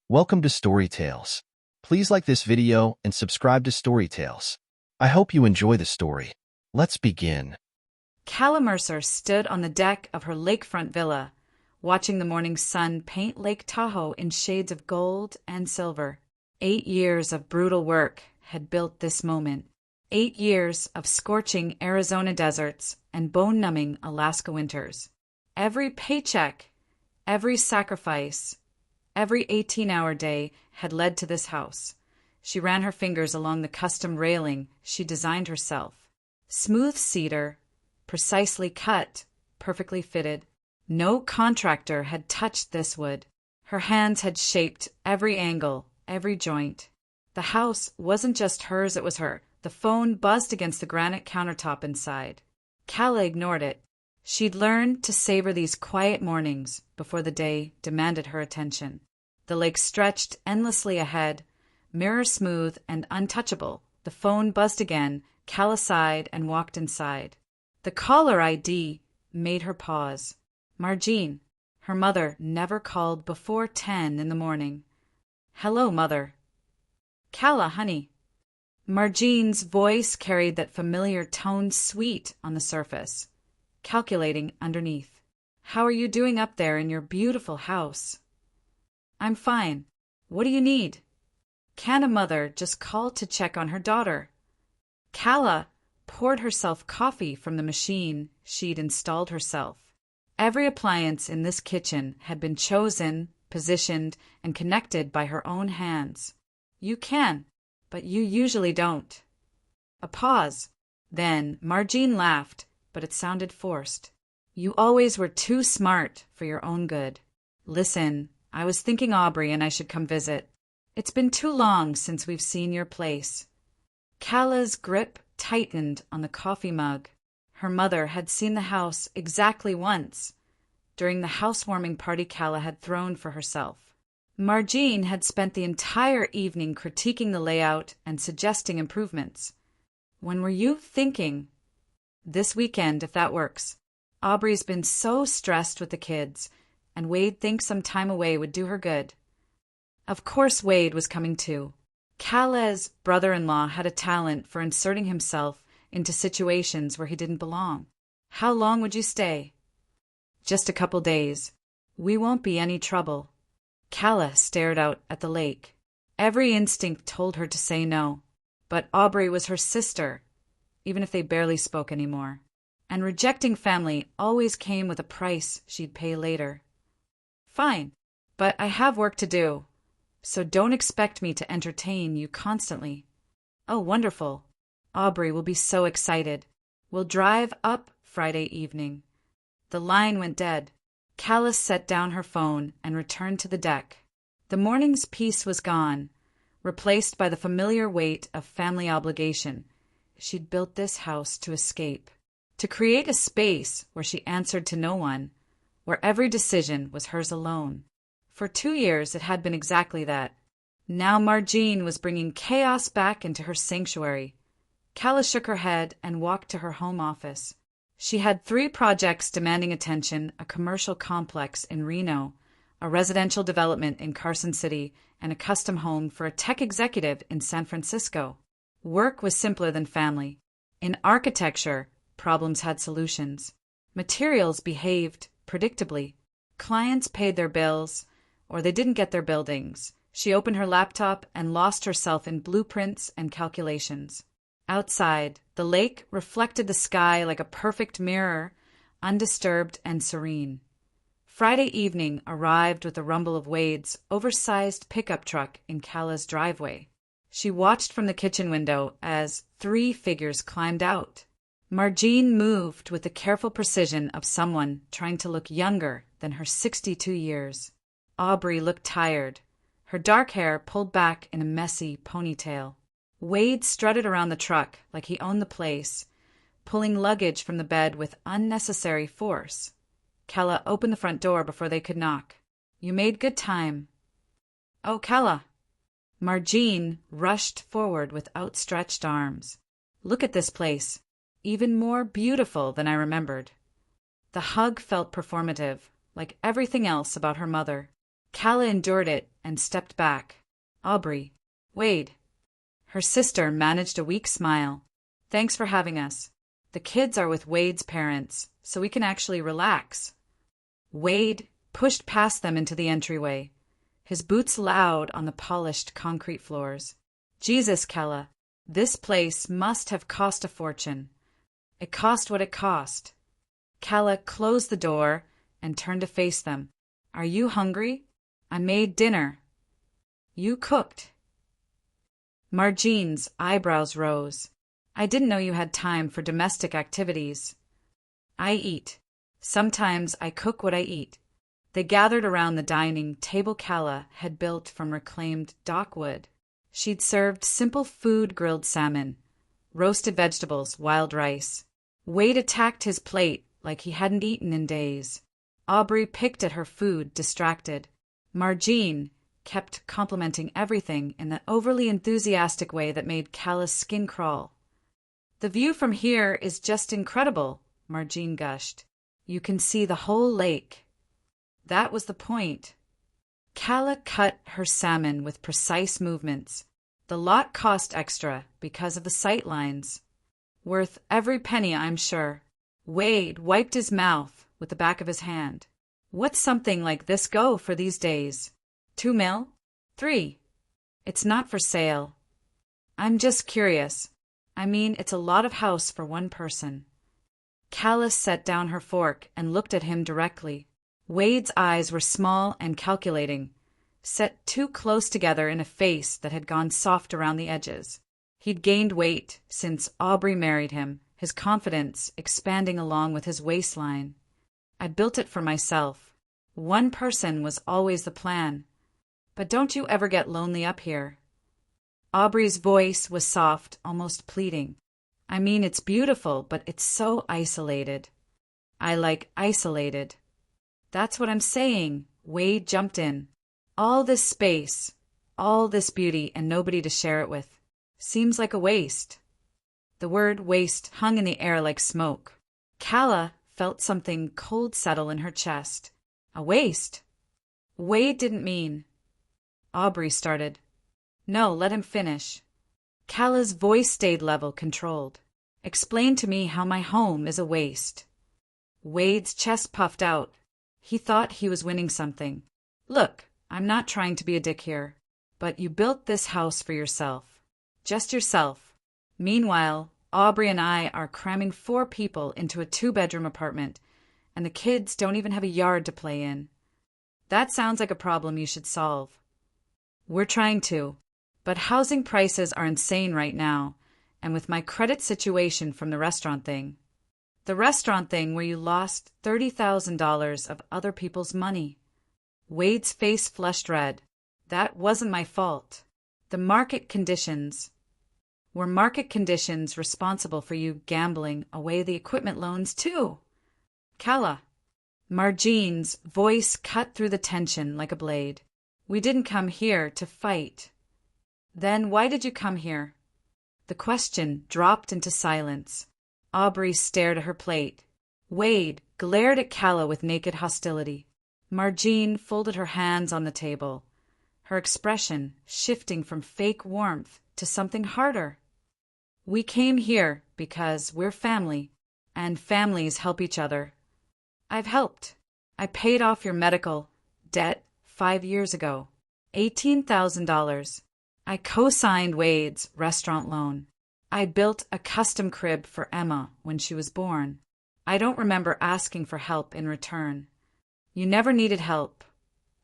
Welcome to Story Tales. Please like this video and subscribe to Story Tales. I hope you enjoy the story. Let's begin. Calla Mercer stood on the deck of her lakefront villa, watching the morning sun paint Lake Tahoe in shades of gold and silver. 8 years of brutal work had built this moment. 8 years of scorching Arizona deserts and bone-numbing Alaska winters. Every paycheck, every sacrifice, every 18-hour day had led to this house. She ran her fingers along the custom railing she designed herself. Smooth cedar, precisely cut, perfectly fitted. No contractor had touched this wood. Her hands had shaped every angle, every joint. The house wasn't just hers, it was her. The phone buzzed against the granite countertop inside. Calla ignored it. She'd learned to savor these quiet mornings before the day demanded her attention. The lake stretched endlessly ahead, mirror smooth and untouchable. The phone buzzed again. Calla sighed and walked inside. The caller ID made her pause. Margine. Her mother never called before 10 in the morning. "Hello, Mother." "Calla, honey." Margine's voice carried that familiar tone, sweet on the surface, calculating underneath. "How are you doing up there in your beautiful house?" "I'm fine. What do you need?" "Can a mother just call to check on her daughter?" Calla poured herself coffee from the machine she'd installed herself. Every appliance in this kitchen had been chosen, positioned, and connected by her own hands. "You can, but you usually don't." A pause. Then Margine laughed, but it sounded forced. "You always were too smart for your own good. Listen, I was thinking Aubrey and I should come visit. It's been too long since we've seen your place." Calla's grip tightened on the coffee mug. Her mother had seen the house exactly once, during the housewarming party Calla had thrown for herself. Margine had spent the entire evening critiquing the layout and suggesting improvements. "When were you thinking?" "This weekend, if that works. Aubrey's been so stressed with the kids, and Wade thinks some time away would do her good." Of course Wade was coming too. Calla's brother-in-law had a talent for inserting himself into situations where he didn't belong. "How long would you stay?" "Just a couple days. We won't be any trouble." Calla stared out at the lake. Every instinct told her to say no, but Aubrey was her sister, even if they barely spoke anymore. And rejecting family always came with a price she'd pay later. "Fine, but I have work to do, so don't expect me to entertain you constantly." "Oh, wonderful. Aubrey will be so excited. We'll drive up Friday evening." The line went dead. Calla set down her phone and returned to the deck. The morning's peace was gone, replaced by the familiar weight of family obligation. She'd built this house to escape, to create a space where she answered to no one, where every decision was hers alone. For 2 years it had been exactly that. Now Margine was bringing chaos back into her sanctuary. Calla shook her head and walked to her home office. She had 3 projects demanding attention: a commercial complex in Reno, a residential development in Carson City, and a custom home for a tech executive in San Francisco. Work was simpler than family. In architecture, problems had solutions. Materials behaved predictably. Clients paid their bills, or they didn't get their buildings. She opened her laptop and lost herself in blueprints and calculations. Outside, the lake reflected the sky like a perfect mirror, undisturbed and serene. Friday evening arrived with the rumble of Wade's oversized pickup truck in Calla's driveway. She watched from the kitchen window as 3 figures climbed out. Margine moved with the careful precision of someone trying to look younger than her 62 years. Aubrey looked tired, her dark hair pulled back in a messy ponytail. Wade strutted around the truck like he owned the place, pulling luggage from the bed with unnecessary force. Calla opened the front door before they could knock. "You made good time." "Oh, Calla." Margine rushed forward with outstretched arms. "Look at this place. Even more beautiful than I remembered." The hug felt performative, like everything else about her mother. Calla endured it and stepped back. Aubrey. Wade. Her sister managed a weak smile. Thanks for having us. The kids are with Wade's parents, so we can actually relax. Wade pushed past them into the entryway, his boots loud on the polished concrete floors. Jesus, Kella, this place must have cost a fortune. It cost what it cost. Kella closed the door and turned to face them. Are you hungry? I made dinner. You cooked. Marjean's eyebrows rose. I didn't know you had time for domestic activities. I eat. Sometimes I cook what I eat. They gathered around the dining table Kella had built from reclaimed dockwood. She'd served simple food: grilled salmon, roasted vegetables, wild rice. Wade attacked his plate like he hadn't eaten in days. Aubrey picked at her food, distracted. Marjean kept complimenting everything in that overly enthusiastic way that made Kella's skin crawl. The view from here is just incredible, Marjean gushed. You can see the whole lake. That was the point. Kella cut her salmon with precise movements. The lot cost extra because of the sight lines. Worth every penny, I'm sure. Wade wiped his mouth with the back of his hand. What's something like this go for these days? 2 mil? 3. It's not for sale. I'm just curious. I mean, it's a lot of house for one person. Kella set down her fork and looked at him directly. Wade's eyes were small and calculating, set too close together in a face that had gone soft around the edges. He'd gained weight since Aubrey married him, his confidence expanding along with his waistline. I built it for myself. One person was always the plan. But don't you ever get lonely up here? Aubrey's voice was soft, almost pleading. I mean, it's beautiful, but it's so isolated. I like isolated. That's what I'm saying. Wade jumped in. All this space, all this beauty, and nobody to share it with. Seems like a waste. The word waste hung in the air like smoke. Kella felt something cold settle in her chest. A waste? Wade didn't mean. Aubrey started. No, let him finish. Kella's voice stayed level, controlled. Explain to me how my home is a waste. Wade's chest puffed out. He thought he was winning something. Look, I'm not trying to be a dick here, but you built this house for yourself. Just yourself. Meanwhile, Aubrey and I are cramming 4 people into a 2-bedroom apartment, and the kids don't even have a yard to play in. That sounds like a problem you should solve. We're trying to, but housing prices are insane right now, and with my credit situation from the restaurant thing. The restaurant thing where you lost $30,000 of other people's money. Wade's face flushed red. That wasn't my fault. The market conditions. Were market conditions responsible for you gambling away the equipment loans too? Kella. Marjean's voice cut through the tension like a blade. We didn't come here to fight. Then why did you come here? The question dropped into silence. Aubrey stared at her plate. Wade glared at Kella with naked hostility. Marjean folded her hands on the table, her expression shifting from fake warmth to something harder. We came here because we're family, and families help each other. I've helped. I paid off your medical debt 5 years ago. $18,000. I co-signed Wade's restaurant loan. I built a custom crib for Emma when she was born. I don't remember asking for help in return. You never needed help,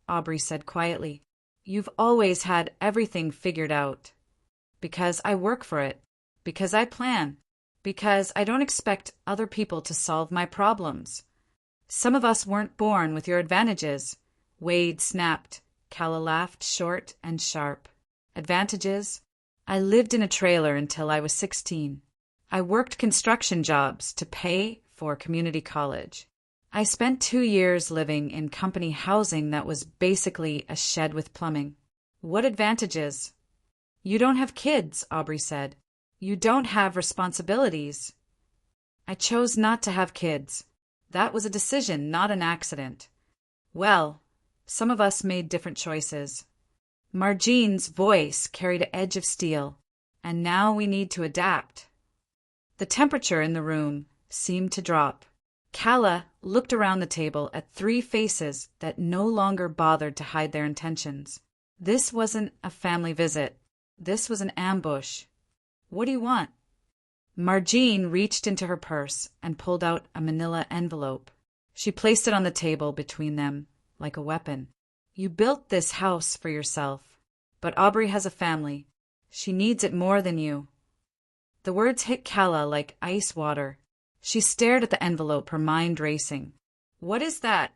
Aubrey said quietly. You've always had everything figured out. Because I work for it. Because I plan. Because I don't expect other people to solve my problems. Some of us weren't born with your advantages. Wade snapped. Kella laughed, short and sharp. Advantages? I lived in a trailer until I was 16. I worked construction jobs to pay for community college. I spent 2 years living in company housing that was basically a shed with plumbing. What advantages? You don't have kids, Aubrey said. You don't have responsibilities. I chose not to have kids. That was a decision, not an accident. Well, some of us made different choices. Margine's voice carried an edge of steel. And now we need to adapt. The temperature in the room seemed to drop. Calla looked around the table at three faces that no longer bothered to hide their intentions. This wasn't a family visit. This was an ambush. What do you want? Margine reached into her purse and pulled out a manila envelope. She placed it on the table between them like a weapon. You built this house for yourself, but Aubrey has a family. She needs it more than you. The words hit Calla like ice water. She stared at the envelope, her mind racing. What is that?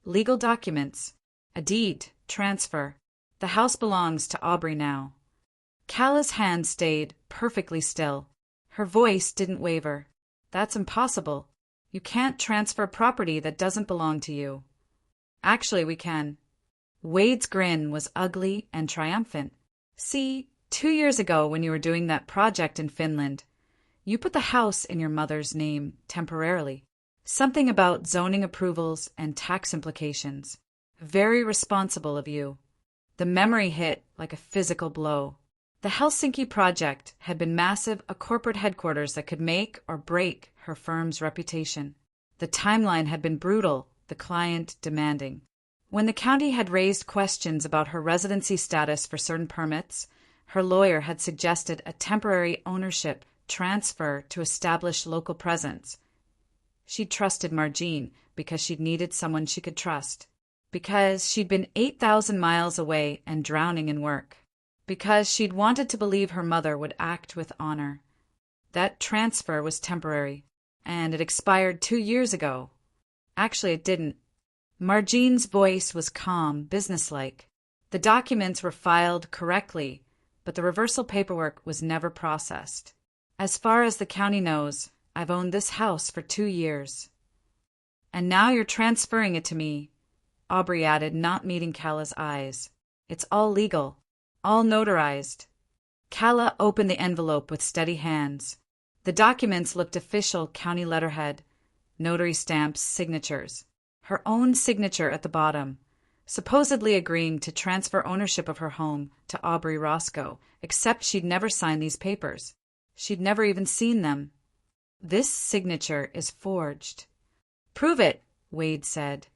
Legal documents. A deed. Transfer. The house belongs to Aubrey now. Calla's hand stayed perfectly still. Her voice didn't waver. That's impossible. You can't transfer property that doesn't belong to you. Actually, we can. Wade's grin was ugly and triumphant. See, 2 years ago when you were doing that project in Finland, you put the house in your mother's name temporarily. Something about zoning approvals and tax implications. Very responsible of you. The memory hit like a physical blow. The Helsinki project had been massive, a corporate headquarters that could make or break her firm's reputation. The timeline had been brutal, the client demanding. When the county had raised questions about her residency status for certain permits, her lawyer had suggested a temporary ownership transfer to establish local presence. She'd trusted Margine because she'd needed someone she could trust. Because she'd been 8,000 miles away and drowning in work. Because she'd wanted to believe her mother would act with honor. That transfer was temporary, and it expired 2 years ago. Actually, it didn't. Margine's voice was calm, businesslike. The documents were filed correctly, but the reversal paperwork was never processed. As far as the county knows, I've owned this house for 2 years. And now you're transferring it to me, Aubrey added, not meeting Calla's eyes. It's all legal. All notarized. Calla opened the envelope with steady hands. The documents looked official, county letterhead, notary stamps, signatures. Her own signature at the bottom, supposedly agreeing to transfer ownership of her home to Aubrey Roscoe, except she'd never signed these papers. She'd never even seen them. This signature is forged. Prove it, Wade said.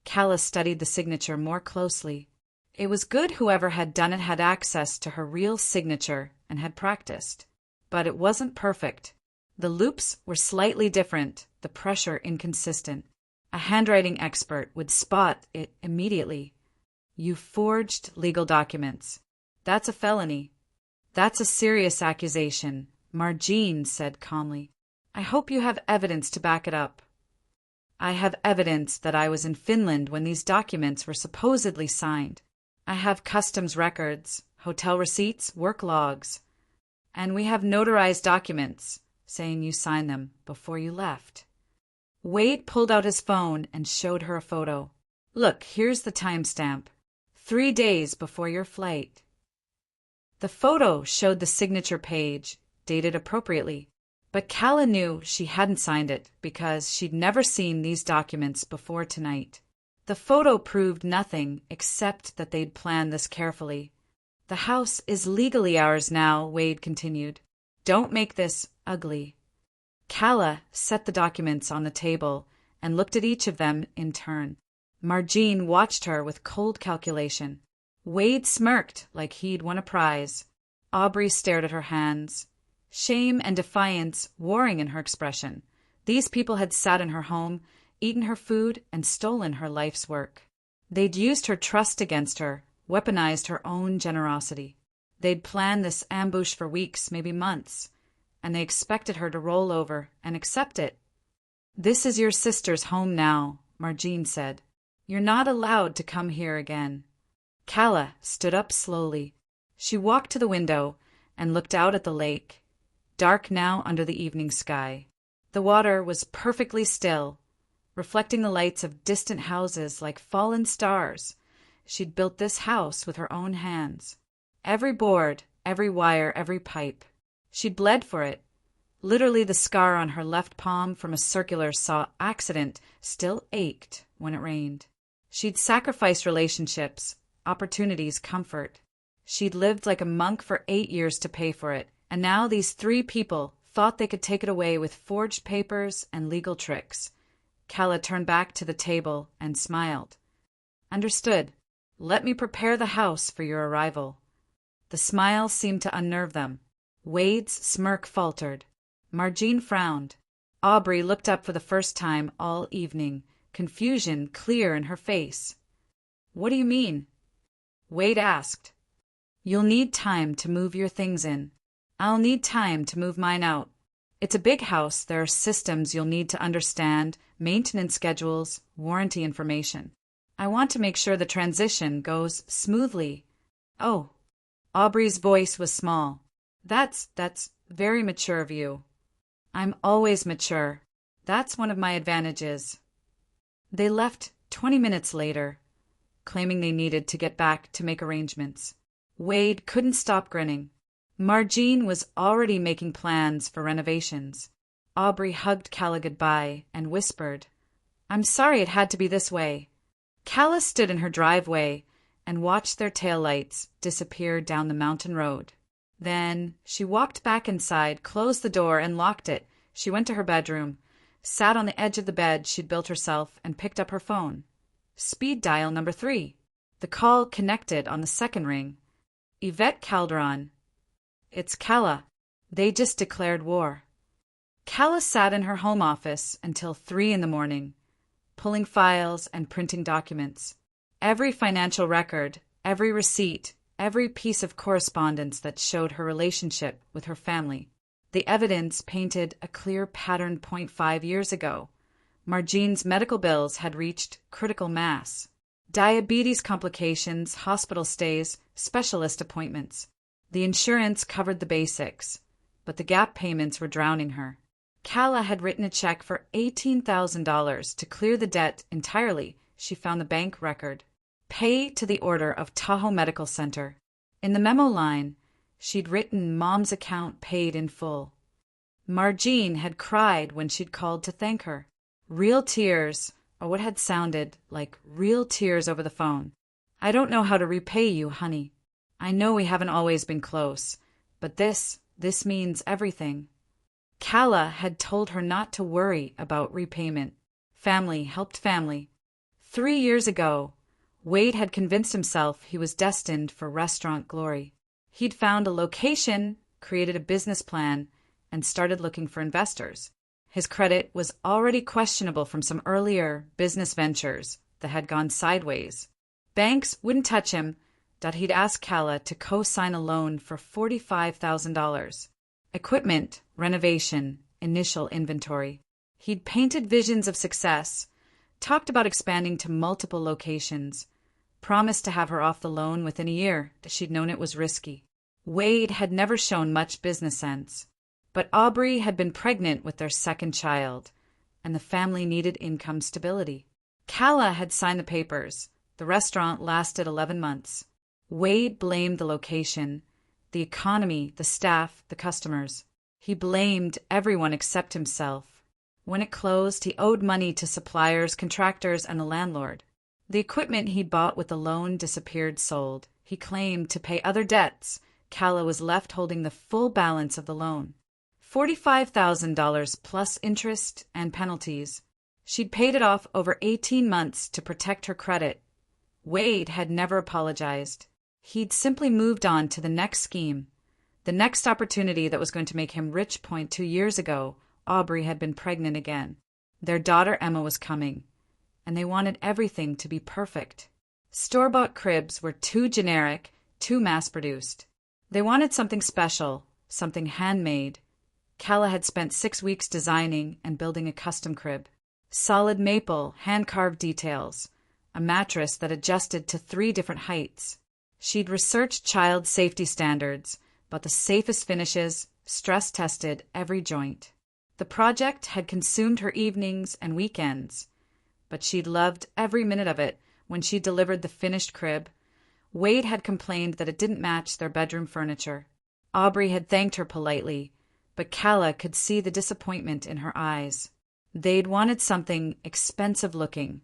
Calla studied the signature more closely. It was good whoever had done it had access to her real signature and had practiced. But it wasn't perfect. The loops were slightly different, the pressure inconsistent. A handwriting expert would spot it immediately. You forged legal documents. That's a felony. That's a serious accusation, Margine said calmly. I hope you have evidence to back it up. I have evidence that I was in Finland when these documents were supposedly signed. I have customs records, hotel receipts, work logs. And we have notarized documents saying you signed them before you left. Wade pulled out his phone and showed her a photo. Look, here's the timestamp. 3 days before your flight. The photo showed the signature page, dated appropriately. But Calla knew she hadn't signed it because she'd never seen these documents before tonight. The photo proved nothing except that they'd planned this carefully. The house is legally ours now, Wade continued. Don't make this ugly. Calla set the documents on the table and looked at each of them in turn. Margine watched her with cold calculation. Wade smirked like he'd won a prize. Aubrey stared at her hands. Shame and defiance warring in her expression. These people had sat in her home, eaten her food, and stolen her life's work. They'd used her trust against her, weaponized her own generosity. They'd planned this ambush for weeks, maybe months, and they expected her to roll over and accept it. This is your sister's home now, Margine said. You're not allowed to come here again. Calla stood up slowly. She walked to the window and looked out at the lake, dark now under the evening sky. The water was perfectly still, reflecting the lights of distant houses like fallen stars. She'd built this house with her own hands. Every board, every wire, every pipe. She'd bled for it. Literally the scar on her left palm from a circular saw accident still ached when it rained. She'd sacrificed relationships, opportunities, comfort. She'd lived like a monk for 8 years to pay for it, and now these 3 people thought they could take it away with forged papers and legal tricks. Calla turned back to the table and smiled. Understood. Let me prepare the house for your arrival. The smile seemed to unnerve them. Wade's smirk faltered. Margine frowned. Aubrey looked up for the first time all evening, confusion clear in her face. What do you mean? Wade asked. You'll need time to move your things in. I'll need time to move mine out. It's a big house. There are systems you'll need to understand, maintenance schedules, warranty information. I want to make sure the transition goes smoothly. Oh. Aubrey's voice was small. That's very mature of you. I'm always mature. That's one of my advantages. They left 20 minutes later, claiming they needed to get back to make arrangements. Wade couldn't stop grinning. Margine was already making plans for renovations. Aubrey hugged Calla goodbye and whispered, I'm sorry it had to be this way. Calla stood in her driveway and watched their taillights disappear down the mountain road. Then she walked back inside, closed the door, and locked it. She went to her bedroom, sat on the edge of the bed she'd built herself, and picked up her phone. Speed dial number 3. The call connected on the second ring. Yvette Calderon. It's Calla. They just declared war. Calla sat in her home office until 3 in the morning, pulling files and printing documents. Every financial record, every receipt, every piece of correspondence that showed her relationship with her family. The evidence painted a clear pattern. 5 years ago, Margine's medical bills had reached critical mass. Diabetes complications, hospital stays, specialist appointments. The insurance covered the basics, but the gap payments were drowning her. Calla had written a check for $18,000 to clear the debt entirely. She found the bank record. Pay to the order of Tahoe Medical Center. In the memo line, she'd written Mom's account paid in full. Margine had cried when she'd called to thank her. Real tears, or what had sounded like real tears over the phone. I don't know how to repay you, honey. I know we haven't always been close, but this means everything. Calla had told her not to worry about repayment. Family helped family. 3 years ago, Wade had convinced himself he was destined for restaurant glory. He'd found a location, created a business plan, and started looking for investors. His credit was already questionable from some earlier business ventures that had gone sideways. Banks wouldn't touch him, that he'd asked Calla to co-sign a loan for $45,000. Equipment, renovation, initial inventory. He'd painted visions of success, talked about expanding to multiple locations, promised to have her off the loan within a year, that she'd known it was risky. Wade had never shown much business sense, but Aubrey had been pregnant with their second child, and the family needed income stability. Calla had signed the papers. The restaurant lasted 11 months. Wade blamed the location, the economy, the staff, the customers. He blamed everyone except himself. When it closed, he owed money to suppliers, contractors, and the landlord. The equipment he'd bought with the loan disappeared, sold. He claimed to pay other debts. Calla was left holding the full balance of the loan. $45,000 plus interest and penalties. She'd paid it off over 18 months to protect her credit. Wade had never apologized. He'd simply moved on to the next scheme, the next opportunity that was going to make him rich. 2 years ago, Aubrey had been pregnant again. Their daughter Emma was coming, and they wanted everything to be perfect. Store-bought cribs were too generic, too mass-produced. They wanted something special, something handmade. Calla had spent 6 weeks designing and building a custom crib. Solid maple, hand-carved details, a mattress that adjusted to 3 different heights. She'd researched child safety standards, bought the safest finishes, stress-tested every joint. The project had consumed her evenings and weekends, but she'd loved every minute of it. When she delivered the finished crib, Wade had complained that it didn't match their bedroom furniture. Aubrey had thanked her politely, but Calla could see the disappointment in her eyes. They'd wanted something expensive-looking,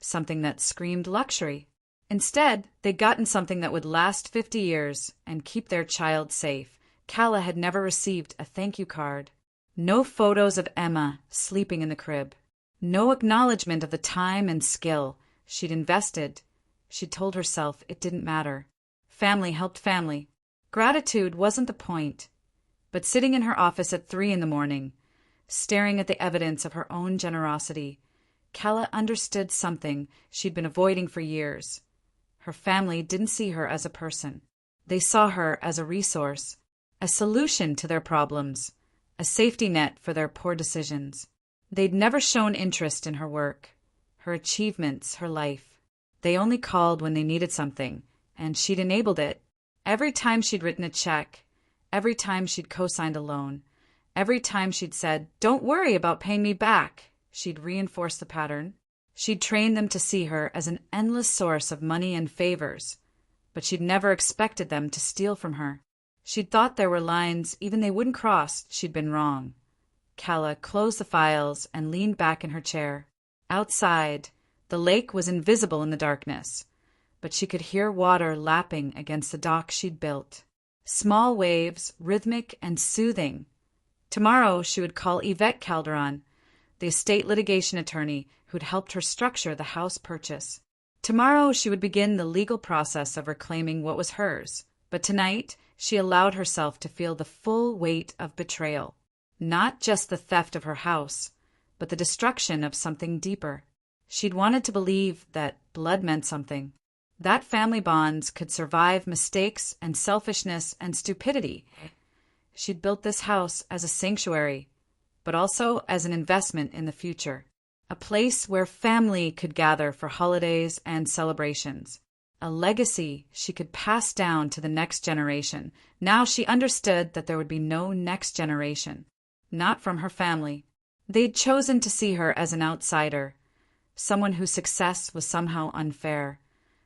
something that screamed luxury. Instead, they'd gotten something that would last 50 years and keep their child safe. Calla had never received a thank you card. No photos of Emma sleeping in the crib. No acknowledgement of the time and skill she'd invested. She'd told herself it didn't matter. Family helped family. Gratitude wasn't the point. But sitting in her office at 3 in the morning, staring at the evidence of her own generosity, Calla understood something she'd been avoiding for years. Her family didn't see her as a person. They saw her as a resource, a solution to their problems, a safety net for their poor decisions. They'd never shown interest in her work, her achievements, her life. They only called when they needed something, and she'd enabled it. Every time she'd written a check, every time she'd co-signed a loan, every time she'd said, "Don't worry about paying me back," she'd reinforced the pattern. She'd trained them to see her as an endless source of money and favors, but she'd never expected them to steal from her. She'd thought there were lines even they wouldn't cross. She'd been wrong. Calla closed the files and leaned back in her chair. Outside, the lake was invisible in the darkness, but she could hear water lapping against the dock she'd built. Small waves, rhythmic and soothing. Tomorrow she would call Yvette Calderon, the estate litigation attorney who'd helped her structure the house purchase. Tomorrow she would begin the legal process of reclaiming what was hers. But tonight she allowed herself to feel the full weight of betrayal. Not just the theft of her house, but the destruction of something deeper. She'd wanted to believe that blood meant something, that family bonds could survive mistakes and selfishness and stupidity. She'd built this house as a sanctuary, but also as an investment in the future, a place where family could gather for holidays and celebrations, a legacy she could pass down to the next generation. Now she understood that there would be no next generation, not from her family. They'd chosen to see her as an outsider, someone whose success was somehow unfair,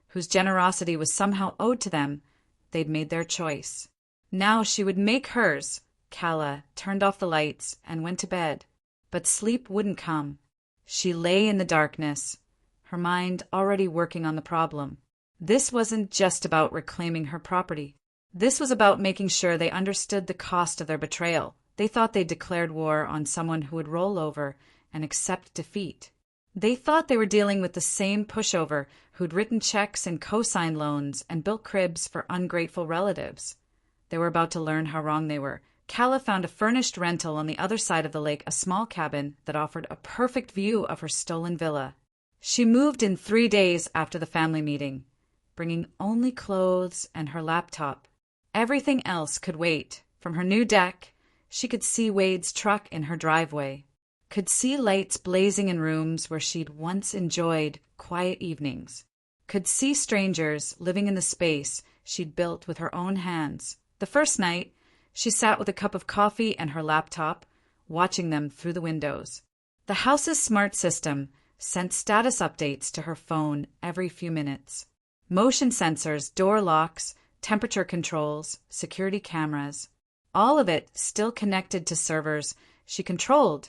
whose generosity was somehow owed to them. They'd made their choice. Now she would make hers. Calla turned off the lights and went to bed, but sleep wouldn't come. She lay in the darkness, her mind already working on the problem. This wasn't just about reclaiming her property. This was about making sure they understood the cost of their betrayal. They thought they'd declared war on someone who would roll over and accept defeat. They thought they were dealing with the same pushover who'd written checks and co-signed loans and built cribs for ungrateful relatives. They were about to learn how wrong they were. Calla found a furnished rental on the other side of the lake, a small cabin that offered a perfect view of her stolen villa. She moved in 3 days after the family meeting, bringing only clothes and her laptop. Everything else could wait. From her new deck, she could see Wade's truck in her driveway, could see lights blazing in rooms where she'd once enjoyed quiet evenings, could see strangers living in the space she'd built with her own hands. The first night, she sat with a cup of coffee and her laptop, watching them through the windows. The house's smart system sent status updates to her phone every few minutes. Motion sensors, door locks, temperature controls, security cameras, all of it still connected to servers she controlled.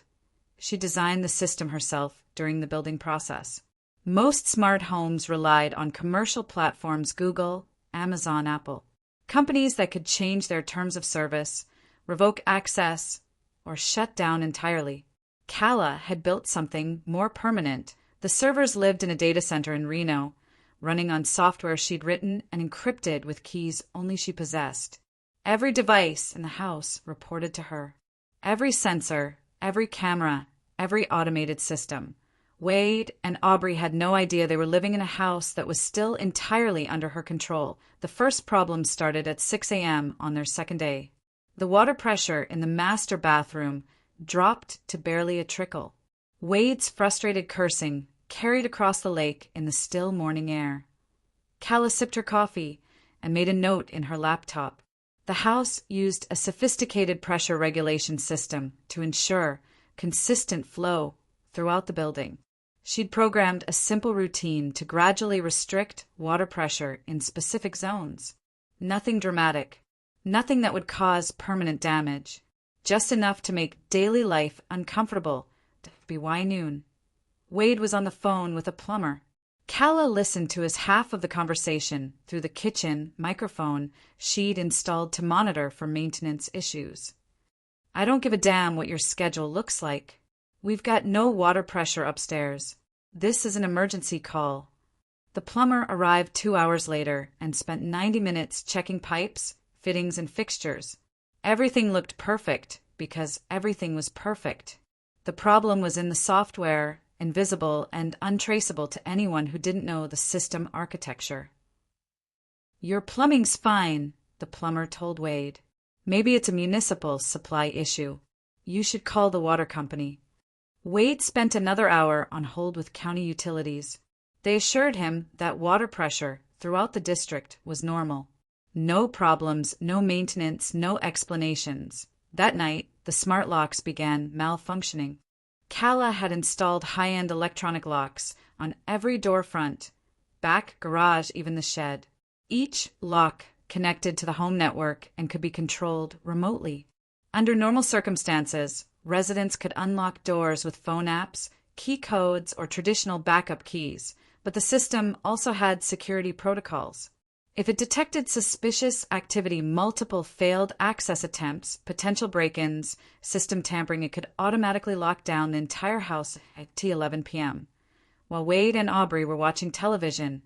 She designed the system herself during the building process. Most smart homes relied on commercial platforms: Google, Amazon, Apple. Companies that could change their terms of service, revoke access, or shut down entirely. Calla had built something more permanent. The servers lived in a data center in Reno, running on software she'd written and encrypted with keys only she possessed. Every device in the house reported to her. Every sensor, every camera, every automated system. Wade and Aubrey had no idea they were living in a house that was still entirely under her control. The first problem started at 6 a.m. on their second day. The water pressure in the master bathroom dropped to barely a trickle. Wade's frustrated cursing carried across the lake in the still morning air. Calla sipped her coffee and made a note in her laptop. The house used a sophisticated pressure regulation system to ensure consistent flow throughout the building. She'd programmed a simple routine to gradually restrict water pressure in specific zones. Nothing dramatic, nothing that would cause permanent damage, just enough to make daily life uncomfortable. By noon, Wade was on the phone with a plumber. Calla listened to his half of the conversation through the kitchen microphone she'd installed to monitor for maintenance issues. "I don't give a damn what your schedule looks like. We've got no water pressure upstairs. This is an emergency call." The plumber arrived 2 hours later and spent 90 minutes checking pipes, fittings, and fixtures. Everything looked perfect because everything was perfect. The problem was in the software, invisible and untraceable to anyone who didn't know the system architecture. "Your plumbing's fine," the plumber told Wade. "Maybe it's a municipal supply issue. You should call the water company." Wade spent another hour on hold with county utilities. They assured him that water pressure throughout the district was normal. No problems, no maintenance, no explanations. That night, the smart locks began malfunctioning. Calla had installed high-end electronic locks on every door front, back, garage, even the shed. Each lock connected to the home network and could be controlled remotely. Under normal circumstances, residents could unlock doors with phone apps, key codes, or traditional backup keys, but the system also had security protocols. If it detected suspicious activity, multiple failed access attempts, potential break-ins, system tampering, it could automatically lock down the entire house at 11 p.m. While Wade and Aubrey were watching television,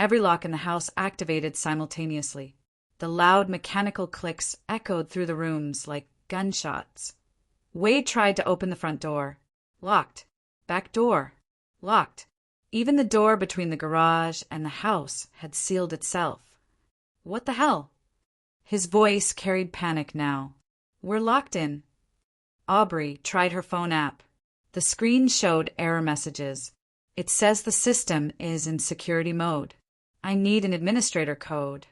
every lock in the house activated simultaneously. The loud mechanical clicks echoed through the rooms like gunshots. Wade tried to open the front door. Locked. Back door. Locked. Even the door between the garage and the house had sealed itself. "What the hell?" His voice carried panic now. "We're locked in." Aubrey tried her phone app. The screen showed error messages. "It says the system is in security mode. I need an administrator code."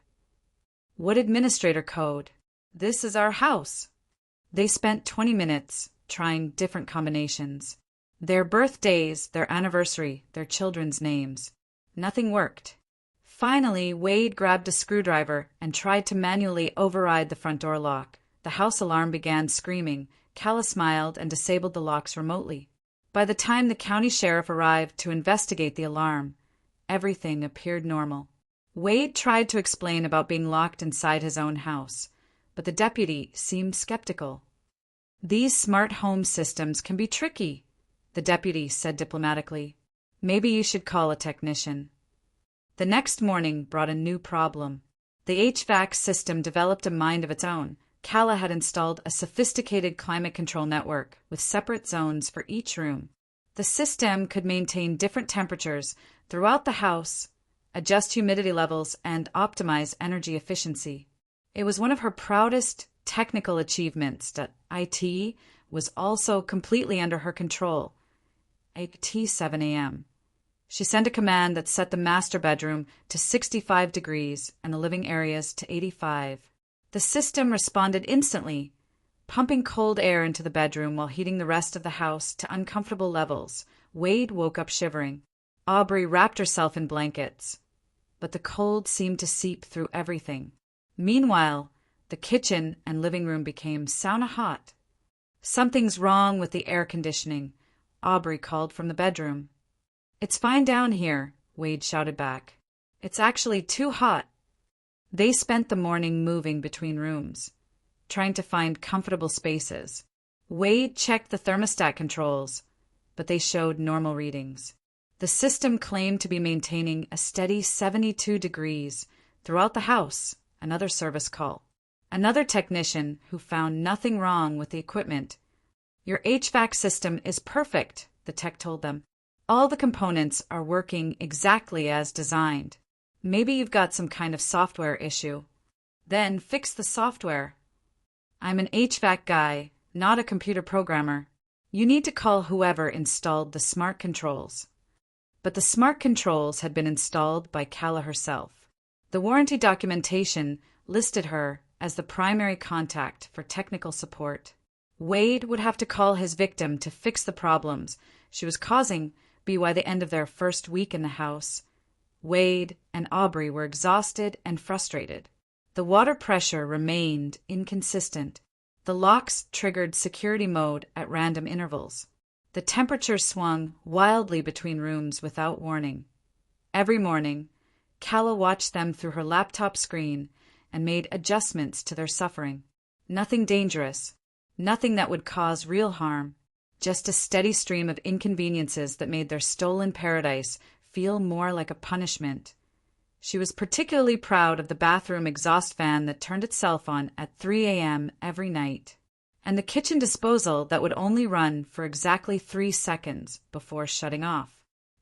"What administrator code? This is our house." They spent 20 minutes trying different combinations. Their birthdays, their anniversary, their children's names. Nothing worked. Finally, Wade grabbed a screwdriver and tried to manually override the front door lock. The house alarm began screaming. Calla smiled and disabled the locks remotely. By the time the county sheriff arrived to investigate the alarm, everything appeared normal. Wade tried to explain about being locked inside his own house, but the deputy seemed skeptical. "These smart home systems can be tricky," the deputy said diplomatically. "Maybe you should call a technician." The next morning brought a new problem. The HVAC system developed a mind of its own. Calla had installed a sophisticated climate control network with separate zones for each room. The system could maintain different temperatures throughout the house, adjust humidity levels, and optimize energy efficiency. It was one of her proudest technical achievements that IT was also completely under her control. At 7 a.m. She sent a command that set the master bedroom to 65 degrees and the living areas to 85. The system responded instantly, pumping cold air into the bedroom while heating the rest of the house to uncomfortable levels. Wade woke up shivering. Aubrey wrapped herself in blankets, but the cold seemed to seep through everything. Meanwhile, the kitchen and living room became sauna hot. "Something's wrong with the air conditioning," Aubrey called from the bedroom. "It's fine down here," Wade shouted back. "It's actually too hot." They spent the morning moving between rooms, trying to find comfortable spaces. Wade checked the thermostat controls, but they showed normal readings. The system claimed to be maintaining a steady 72 degrees throughout the house. Another service call. Another technician who found nothing wrong with the equipment. "Your HVAC system is perfect," the tech told them. "All the components are working exactly as designed. Maybe you've got some kind of software issue. Then fix the software." "I'm an HVAC guy, not a computer programmer. You need to call whoever installed the smart controls." But the smart controls had been installed by Calla herself. The warranty documentation listed her as the primary contact for technical support. Wade would have to call his victim to fix the problems she was causing by the end of their first week in the house. Wade and Aubrey were exhausted and frustrated. The water pressure remained inconsistent. The locks triggered security mode at random intervals. The temperature swung wildly between rooms without warning. Every morning, Calla watched them through her laptop screen and made adjustments to their suffering. Nothing dangerous, nothing that would cause real harm, just a steady stream of inconveniences that made their stolen paradise feel more like a punishment. She was particularly proud of the bathroom exhaust fan that turned itself on at 3 a.m. every night, and the kitchen disposal that would only run for exactly 3 seconds before shutting off,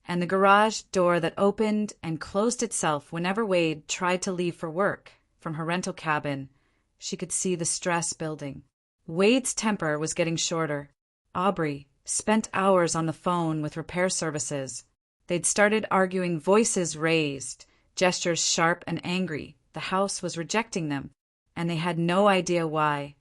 and the garage door that opened and closed itself whenever Wade tried to leave for work. From her rental cabin, she could see the stress building. Wade's temper was getting shorter. Aubrey spent hours on the phone with repair services. They'd started arguing, voices raised, gestures sharp and angry. The house was rejecting them, and they had no idea why.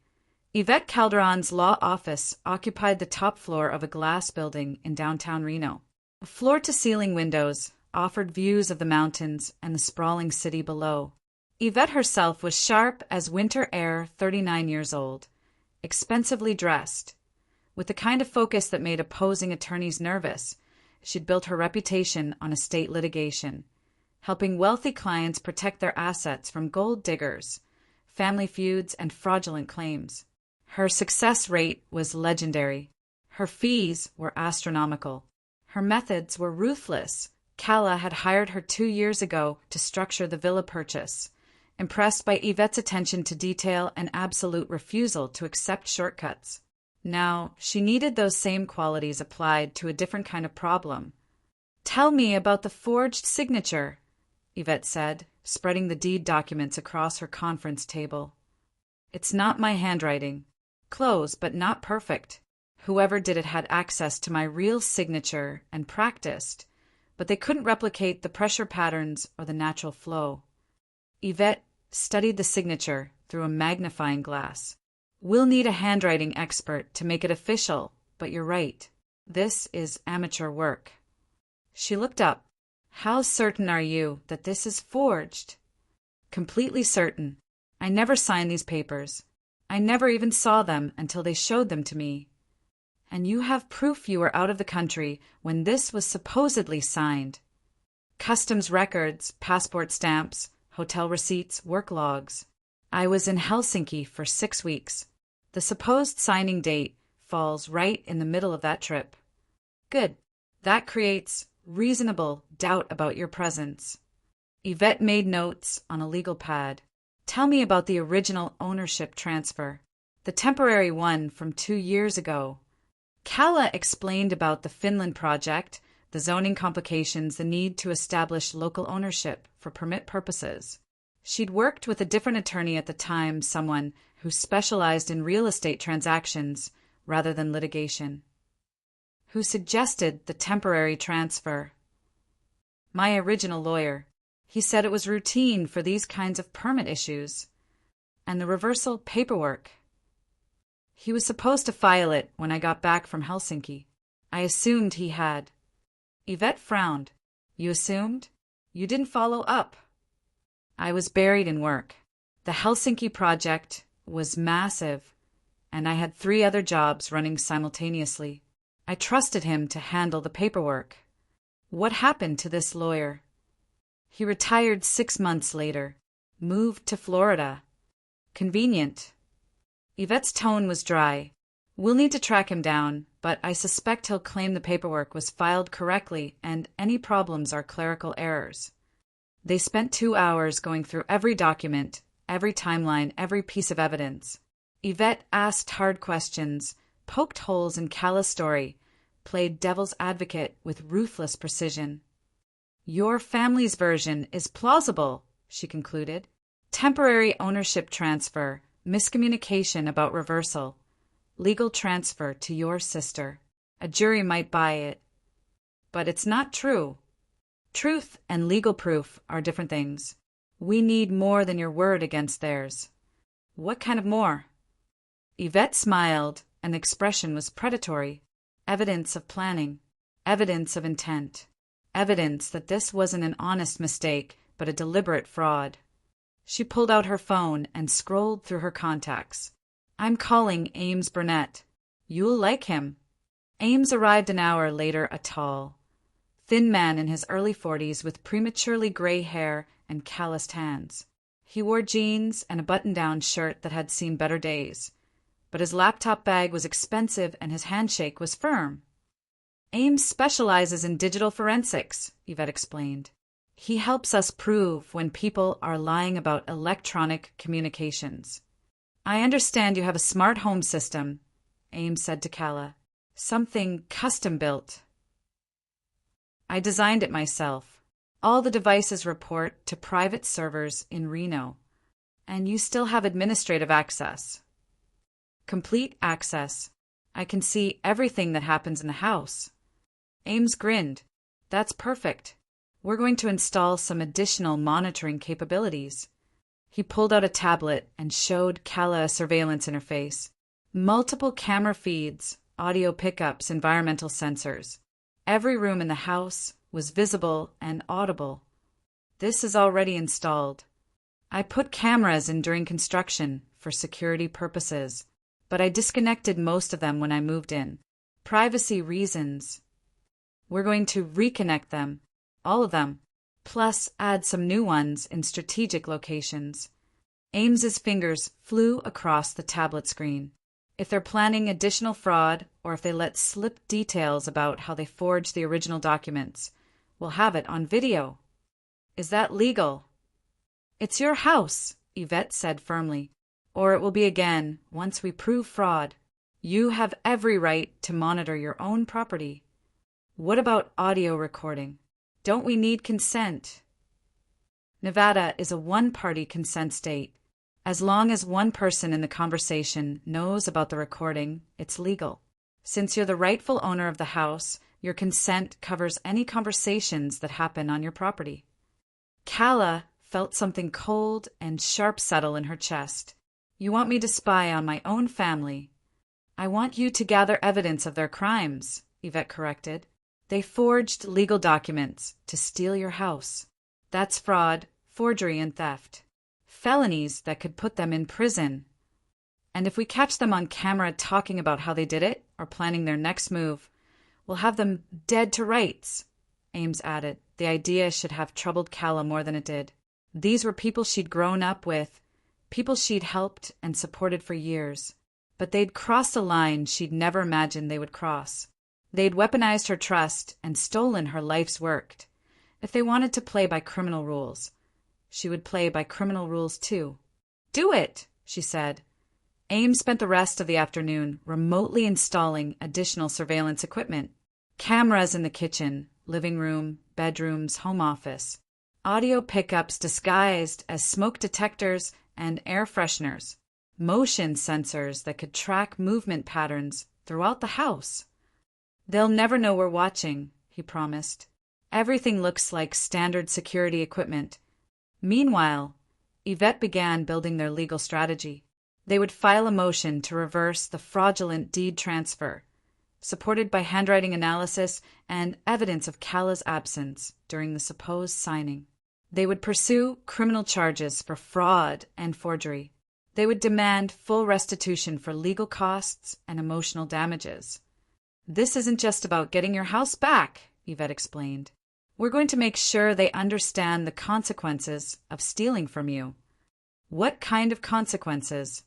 Yvette Calderon's law office occupied the top floor of a glass building in downtown Reno. Floor-to-ceiling windows offered views of the mountains and the sprawling city below. Yvette herself was sharp as winter air, 39 years old, expensively dressed. With the kind of focus that made opposing attorneys nervous, she'd built her reputation on estate litigation, helping wealthy clients protect their assets from gold diggers, family feuds, and fraudulent claims. Her success rate was legendary. Her fees were astronomical. Her methods were ruthless. Calla had hired her 2 years ago to structure the villa purchase, impressed by Yvette's attention to detail and absolute refusal to accept shortcuts. Now, she needed those same qualities applied to a different kind of problem. "Tell me about the forged signature," Yvette said, spreading the deed documents across her conference table. "It's not my handwriting. Close, but not perfect. Whoever did it had access to my real signature and practiced, but they couldn't replicate the pressure patterns or the natural flow." Yvette studied the signature through a magnifying glass. "We'll need a handwriting expert to make it official, but you're right. This is amateur work." She looked up. "How certain are you that this is forged?" "Completely certain. I never signed these papers. I never even saw them until they showed them to me." "And you have proof you were out of the country when this was supposedly signed?" "Customs records, passport stamps, hotel receipts, work logs. I was in Helsinki for 6 weeks. The supposed signing date falls right in the middle of that trip." "Good. That creates reasonable doubt about your presence." Yvette made notes on a legal pad. "Tell me about the original ownership transfer, the temporary one from 2 years ago." Calla explained about the Finland project, the zoning complications, the need to establish local ownership for permit purposes. She'd worked with a different attorney at the time, someone who specialized in real estate transactions rather than litigation, who suggested the temporary transfer. "My original lawyer. He said it was routine for these kinds of permit issues. And the reversal paperwork. He was supposed to file it when I got back from Helsinki. I assumed he had." Yvette frowned. "You assumed? You didn't follow up." "I was buried in work. The Helsinki project was massive, and I had 3 other jobs running simultaneously. I trusted him to handle the paperwork." "What happened to this lawyer?" "He retired 6 months later. Moved to Florida." "Convenient." Yvette's tone was dry. "We'll need to track him down, but I suspect he'll claim the paperwork was filed correctly and any problems are clerical errors." They spent 2 hours going through every document, every timeline, every piece of evidence. Yvette asked hard questions, poked holes in Calla's story, played devil's advocate with ruthless precision. "Your family's version is plausible," she concluded. "Temporary ownership transfer, miscommunication about reversal, legal transfer to your sister. A jury might buy it. But it's not true. Truth and legal proof are different things. We need more than your word against theirs." "What kind of more?" Yvette smiled, and the expression was predatory. "Evidence of planning, evidence of intent, evidence that this wasn't an honest mistake, but a deliberate fraud." She pulled out her phone and scrolled through her contacts. "I'm calling Ames Burnett. You'll like him." Ames arrived an hour later, a tall, thin man in his early 40s with prematurely gray hair and calloused hands. He wore jeans and a button-down shirt that had seen better days, but his laptop bag was expensive and his handshake was firm. Ames specializes in digital forensics, Yvette explained. He helps us prove when people are lying about electronic communications. I understand you have a smart home system, Ames said to Calla. Something custom-built. I designed it myself. All the devices report to private servers in Reno, and you still have administrative access. Complete access. I can see everything that happens in the house. Ames grinned. That's perfect. We're going to install some additional monitoring capabilities. He pulled out a tablet and showed Calla a surveillance interface. Multiple camera feeds, audio pickups, environmental sensors. Every room in the house was visible and audible. This is already installed. I put cameras in during construction for security purposes, but I disconnected most of them when I moved in. Privacy reasons. We're going to reconnect them, all of them, plus add some new ones in strategic locations. Ames's fingers flew across the tablet screen. If they're planning additional fraud, or if they let slip details about how they forged the original documents, we'll have it on video. Is that legal? It's your house, Yvette said firmly. Or it will be again once we prove fraud. You have every right to monitor your own property. What about audio recording? Don't we need consent? Nevada is a one-party consent state. As long as one person in the conversation knows about the recording, it's legal. Since you're the rightful owner of the house, your consent covers any conversations that happen on your property. Calla felt something cold and sharp settle in her chest. You want me to spy on my own family? I want you to gather evidence of their crimes, Yvette corrected. They forged legal documents to steal your house. That's fraud, forgery, and theft. Felonies that could put them in prison. And if we catch them on camera talking about how they did it or planning their next move, we'll have them dead to rights, Ames added. The idea should have troubled Calla more than it did. These were people she'd grown up with, people she'd helped and supported for years. But they'd crossed a line she'd never imagined they would cross. They'd weaponized her trust and stolen her life's work. If they wanted to play by criminal rules, she would play by criminal rules too. Do it, she said. Ames spent the rest of the afternoon remotely installing additional surveillance equipment. Cameras in the kitchen, living room, bedrooms, home office. Audio pickups disguised as smoke detectors and air fresheners. Motion sensors that could track movement patterns throughout the house. They'll never know we're watching, he promised. Everything looks like standard security equipment. Meanwhile, Yvette began building their legal strategy. They would file a motion to reverse the fraudulent deed transfer, supported by handwriting analysis and evidence of Calla's absence during the supposed signing. They would pursue criminal charges for fraud and forgery. They would demand full restitution for legal costs and emotional damages. This isn't just about getting your house back, Yvette explained. We're going to make sure they understand the consequences of stealing from you. What kind of consequences?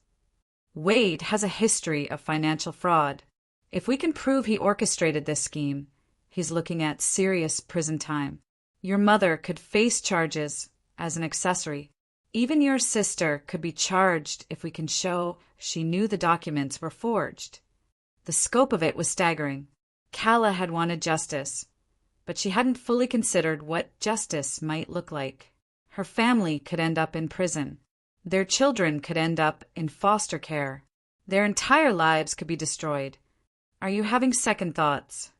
Wade has a history of financial fraud. If we can prove he orchestrated this scheme, he's looking at serious prison time. Your mother could face charges as an accessory. Even your sister could be charged if we can show she knew the documents were forged. The scope of it was staggering. Calla had wanted justice, but she hadn't fully considered what justice might look like. Her family could end up in prison. Their children could end up in foster care. Their entire lives could be destroyed. Are you having second thoughts?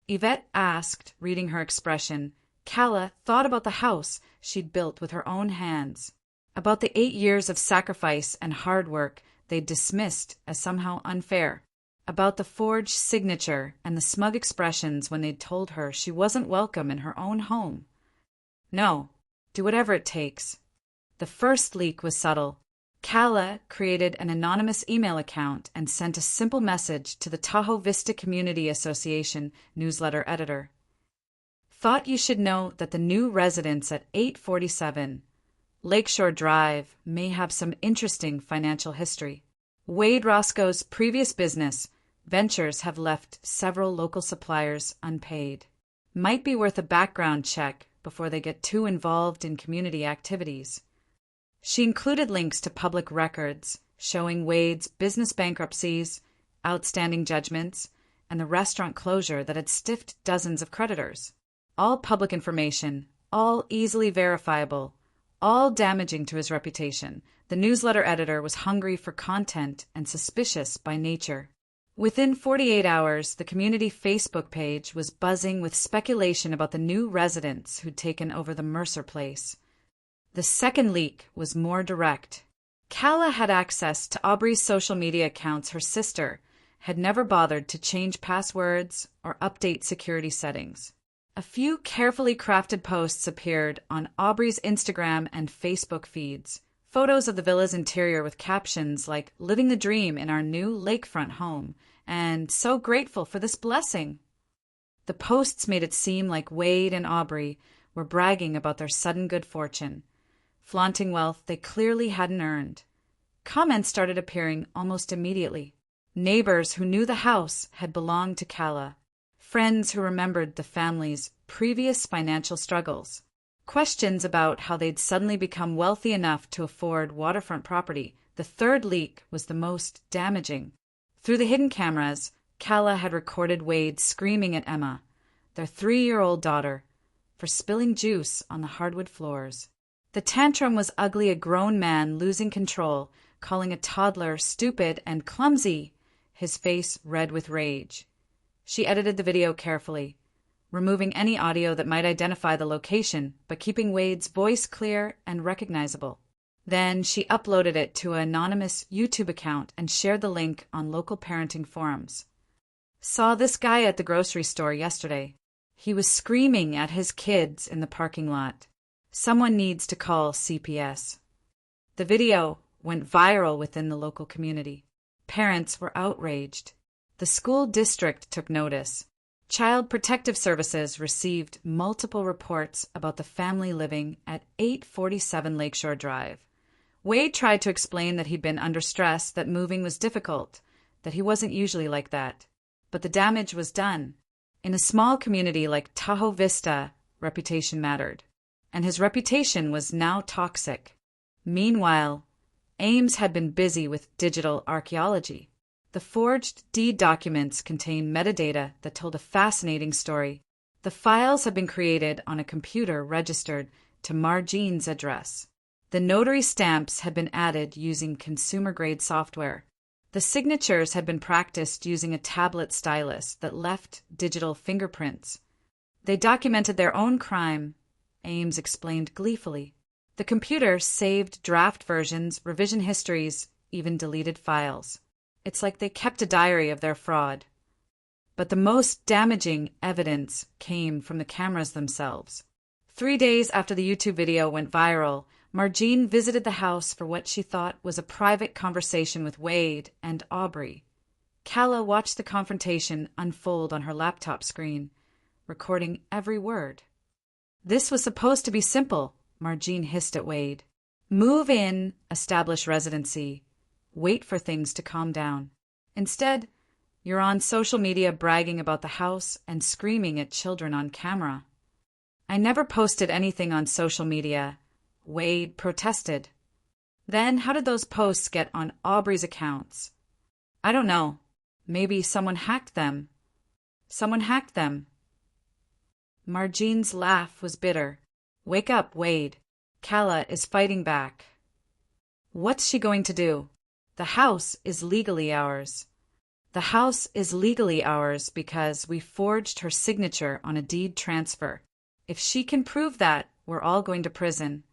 Yvette asked, reading her expression. Calla thought about the house she'd built with her own hands, about the 8 years of sacrifice and hard work they'd dismissed as somehow unfair, about the forged signature and the smug expressions when they'd told her she wasn't welcome in her own home. No, do whatever it takes. The first leak was subtle. Calla created an anonymous email account and sent a simple message to the Tahoe Vista Community Association newsletter editor. thought you should know that the new residence at 847 Lakeshore Drive may have some interesting financial history. Wade Roscoe's previous business ventures have left several local suppliers unpaid. Might be worth a background check before they get too involved in community activities. She included links to public records showing Wade's business bankruptcies, outstanding judgments, and the restaurant closure that had stiffed dozens of creditors. All public information, all easily verifiable, all damaging to his reputation. The newsletter editor was hungry for content and suspicious by nature. Within 48 hours, the community Facebook page was buzzing with speculation about the new residents who'd taken over the Mercer place. The second leak was more direct. Calla had access to Aubrey's social media accounts. Her sister had never bothered to change passwords or update security settings. A few carefully crafted posts appeared on Aubrey's Instagram and Facebook feeds. Photos of the villa's interior with captions like, "Living the dream in our new lakefront home," and "So grateful for this blessing." The posts made it seem like Wade and Aubrey were bragging about their sudden good fortune, flaunting wealth they clearly hadn't earned. Comments started appearing almost immediately. Neighbors who knew the house had belonged to Calla. Friends who remembered the family's previous financial struggles. Questions about how they'd suddenly become wealthy enough to afford waterfront property. The third leak was the most damaging. Through the hidden cameras, Calla had recorded Wade screaming at Emma, their 3-year-old daughter, for spilling juice on the hardwood floors. The tantrum was ugly, a grown man losing control, calling a toddler stupid and clumsy, his face red with rage. She edited the video carefully, removing any audio that might identify the location, but keeping Wade's voice clear and recognizable. Then she uploaded it to an anonymous YouTube account and shared the link on local parenting forums. "Saw this guy at the grocery store yesterday. He was screaming at his kids in the parking lot. Someone needs to call CPS." The video went viral within the local community. Parents were outraged. The school district took notice. Child Protective Services received multiple reports about the family living at 847 Lakeshore Drive. Wade tried to explain that he'd been under stress, that moving was difficult, that he wasn't usually like that. But the damage was done. In a small community like Tahoe Vista, reputation mattered. And his reputation was now toxic. Meanwhile, Ames had been busy with digital archaeology. The forged deed documents contained metadata that told a fascinating story. The files had been created on a computer registered to Marjean's address. The notary stamps had been added using consumer-grade software. The signatures had been practiced using a tablet stylus that left digital fingerprints. They documented their own crime, Ames explained gleefully. The computer saved draft versions, revision histories, even deleted files. It's like they kept a diary of their fraud. But the most damaging evidence came from the cameras themselves. 3 days after the YouTube video went viral, Marjean visited the house for what she thought was a private conversation with Wade and Aubrey. Calla watched the confrontation unfold on her laptop screen, recording every word. "This was supposed to be simple," Marjean hissed at Wade. "Move in, establish residency, wait for things to calm down. Instead, you're on social media bragging about the house and screaming at children on camera." "I never posted anything on social media," Wade protested. "Then how did those posts get on Aubrey's accounts?" "I don't know. Maybe someone hacked them." "Someone hacked them." Marjean's laugh was bitter. "Wake up, Wade. Calla is fighting back." "What's she going to do? The house is legally ours. The house is legally ours because we forged her signature on a deed transfer. If she can prove that, we're all going to prison."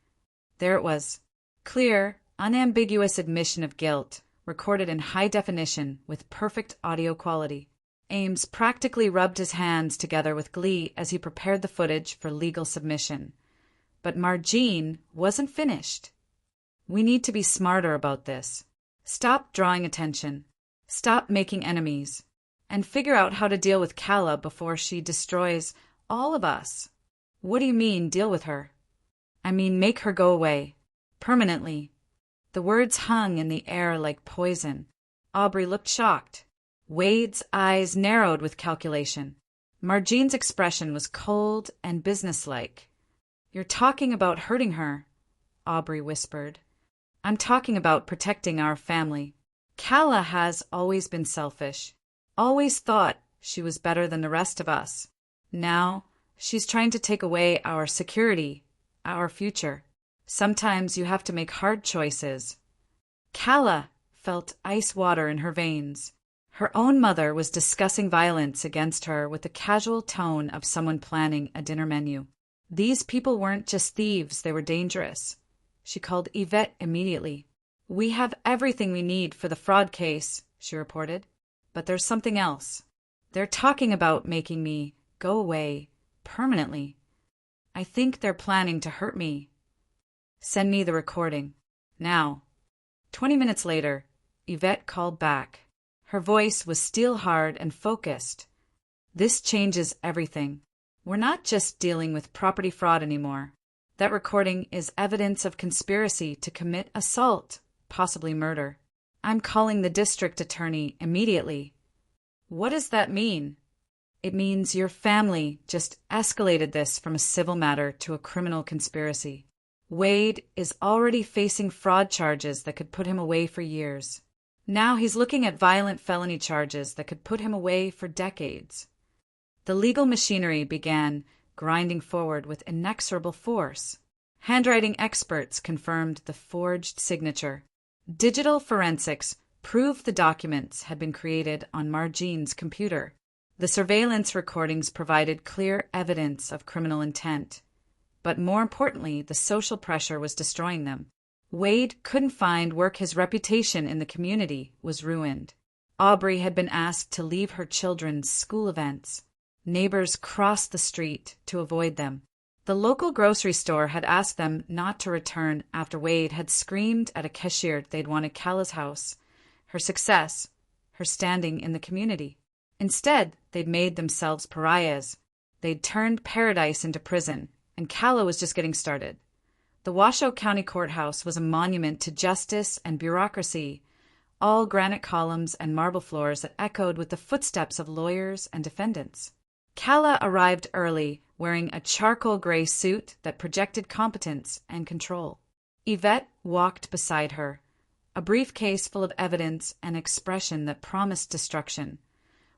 There it was. Clear, unambiguous admission of guilt, recorded in high definition with perfect audio quality. Ames practically rubbed his hands together with glee as he prepared the footage for legal submission. But Marjean wasn't finished. "We need to be smarter about this. Stop drawing attention. Stop making enemies. And figure out how to deal with Calla before she destroys all of us." What do you mean, deal with her? I mean, make her go away. Permanently. The words hung in the air like poison. Aubrey looked shocked. Wade's eyes narrowed with calculation. Marjean's expression was cold and businesslike. You're talking about hurting her, Aubrey whispered. I'm talking about protecting our family. Calla has always been selfish. Always thought she was better than the rest of us. Now, she's trying to take away our security, our future. Sometimes you have to make hard choices. Calla felt ice water in her veins. Her own mother was discussing violence against her with the casual tone of someone planning a dinner menu. These people weren't just thieves, they were dangerous. She called Yvette immediately. We have everything we need for the fraud case, she reported. But there's something else. They're talking about making me go away permanently. I think they're planning to hurt me. Send me the recording. Now. 20 minutes later, Yvette called back. Her voice was steel-hard and focused. This changes everything. We're not just dealing with property fraud anymore. That recording is evidence of conspiracy to commit assault, possibly murder. I'm calling the district attorney immediately. What does that mean? It means your family just escalated this from a civil matter to a criminal conspiracy. Wade is already facing fraud charges that could put him away for years. Now he's looking at violent felony charges that could put him away for decades. The legal machinery began grinding forward with inexorable force. Handwriting experts confirmed the forged signature. Digital forensics proved the documents had been created on Marjean's computer. The surveillance recordings provided clear evidence of criminal intent. But more importantly, the social pressure was destroying them. Wade couldn't find work. His reputation in the community was ruined. Aubrey had been asked to leave her children's school events. Neighbors crossed the street to avoid them. The local grocery store had asked them not to return after Wade had screamed at a cashier they'd wanted Calla's house, her success, her standing in the community. Instead, they'd made themselves pariahs. They'd turned paradise into prison, and Calla was just getting started. The Washoe County Courthouse was a monument to justice and bureaucracy, all granite columns and marble floors that echoed with the footsteps of lawyers and defendants. Calla arrived early, wearing a charcoal gray suit that projected competence and control. Yvette walked beside her, a briefcase full of evidence and expression that promised destruction.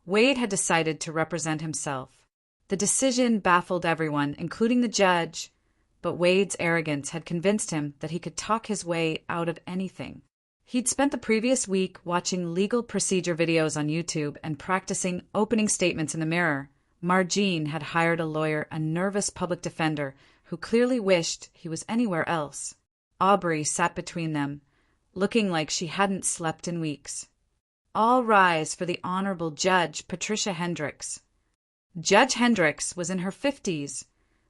Wade had decided to represent himself. The decision baffled everyone, including the judge, but Wade's arrogance had convinced him that he could talk his way out of anything. He'd spent the previous week watching legal procedure videos on YouTube and practicing opening statements in the mirror. Marjean had hired a lawyer, a nervous public defender, who clearly wished he was anywhere else. Aubrey sat between them, looking like she hadn't slept in weeks. All rise for the Honorable Judge Patricia Hendricks. Judge Hendricks was in her 50s,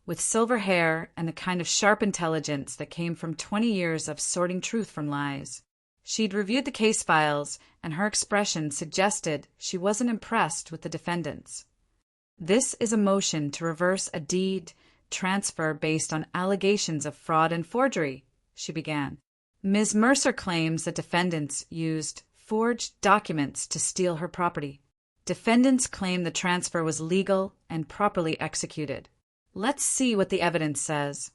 with silver hair and the kind of sharp intelligence that came from 20 years of sorting truth from lies. She'd reviewed the case files, and her expression suggested she wasn't impressed with the defendants. This is a motion to reverse a deed transfer based on allegations of fraud and forgery, she began. Ms. Mercer claims that defendants used forged documents to steal her property. Defendants claim the transfer was legal and properly executed. Let's see what the evidence says.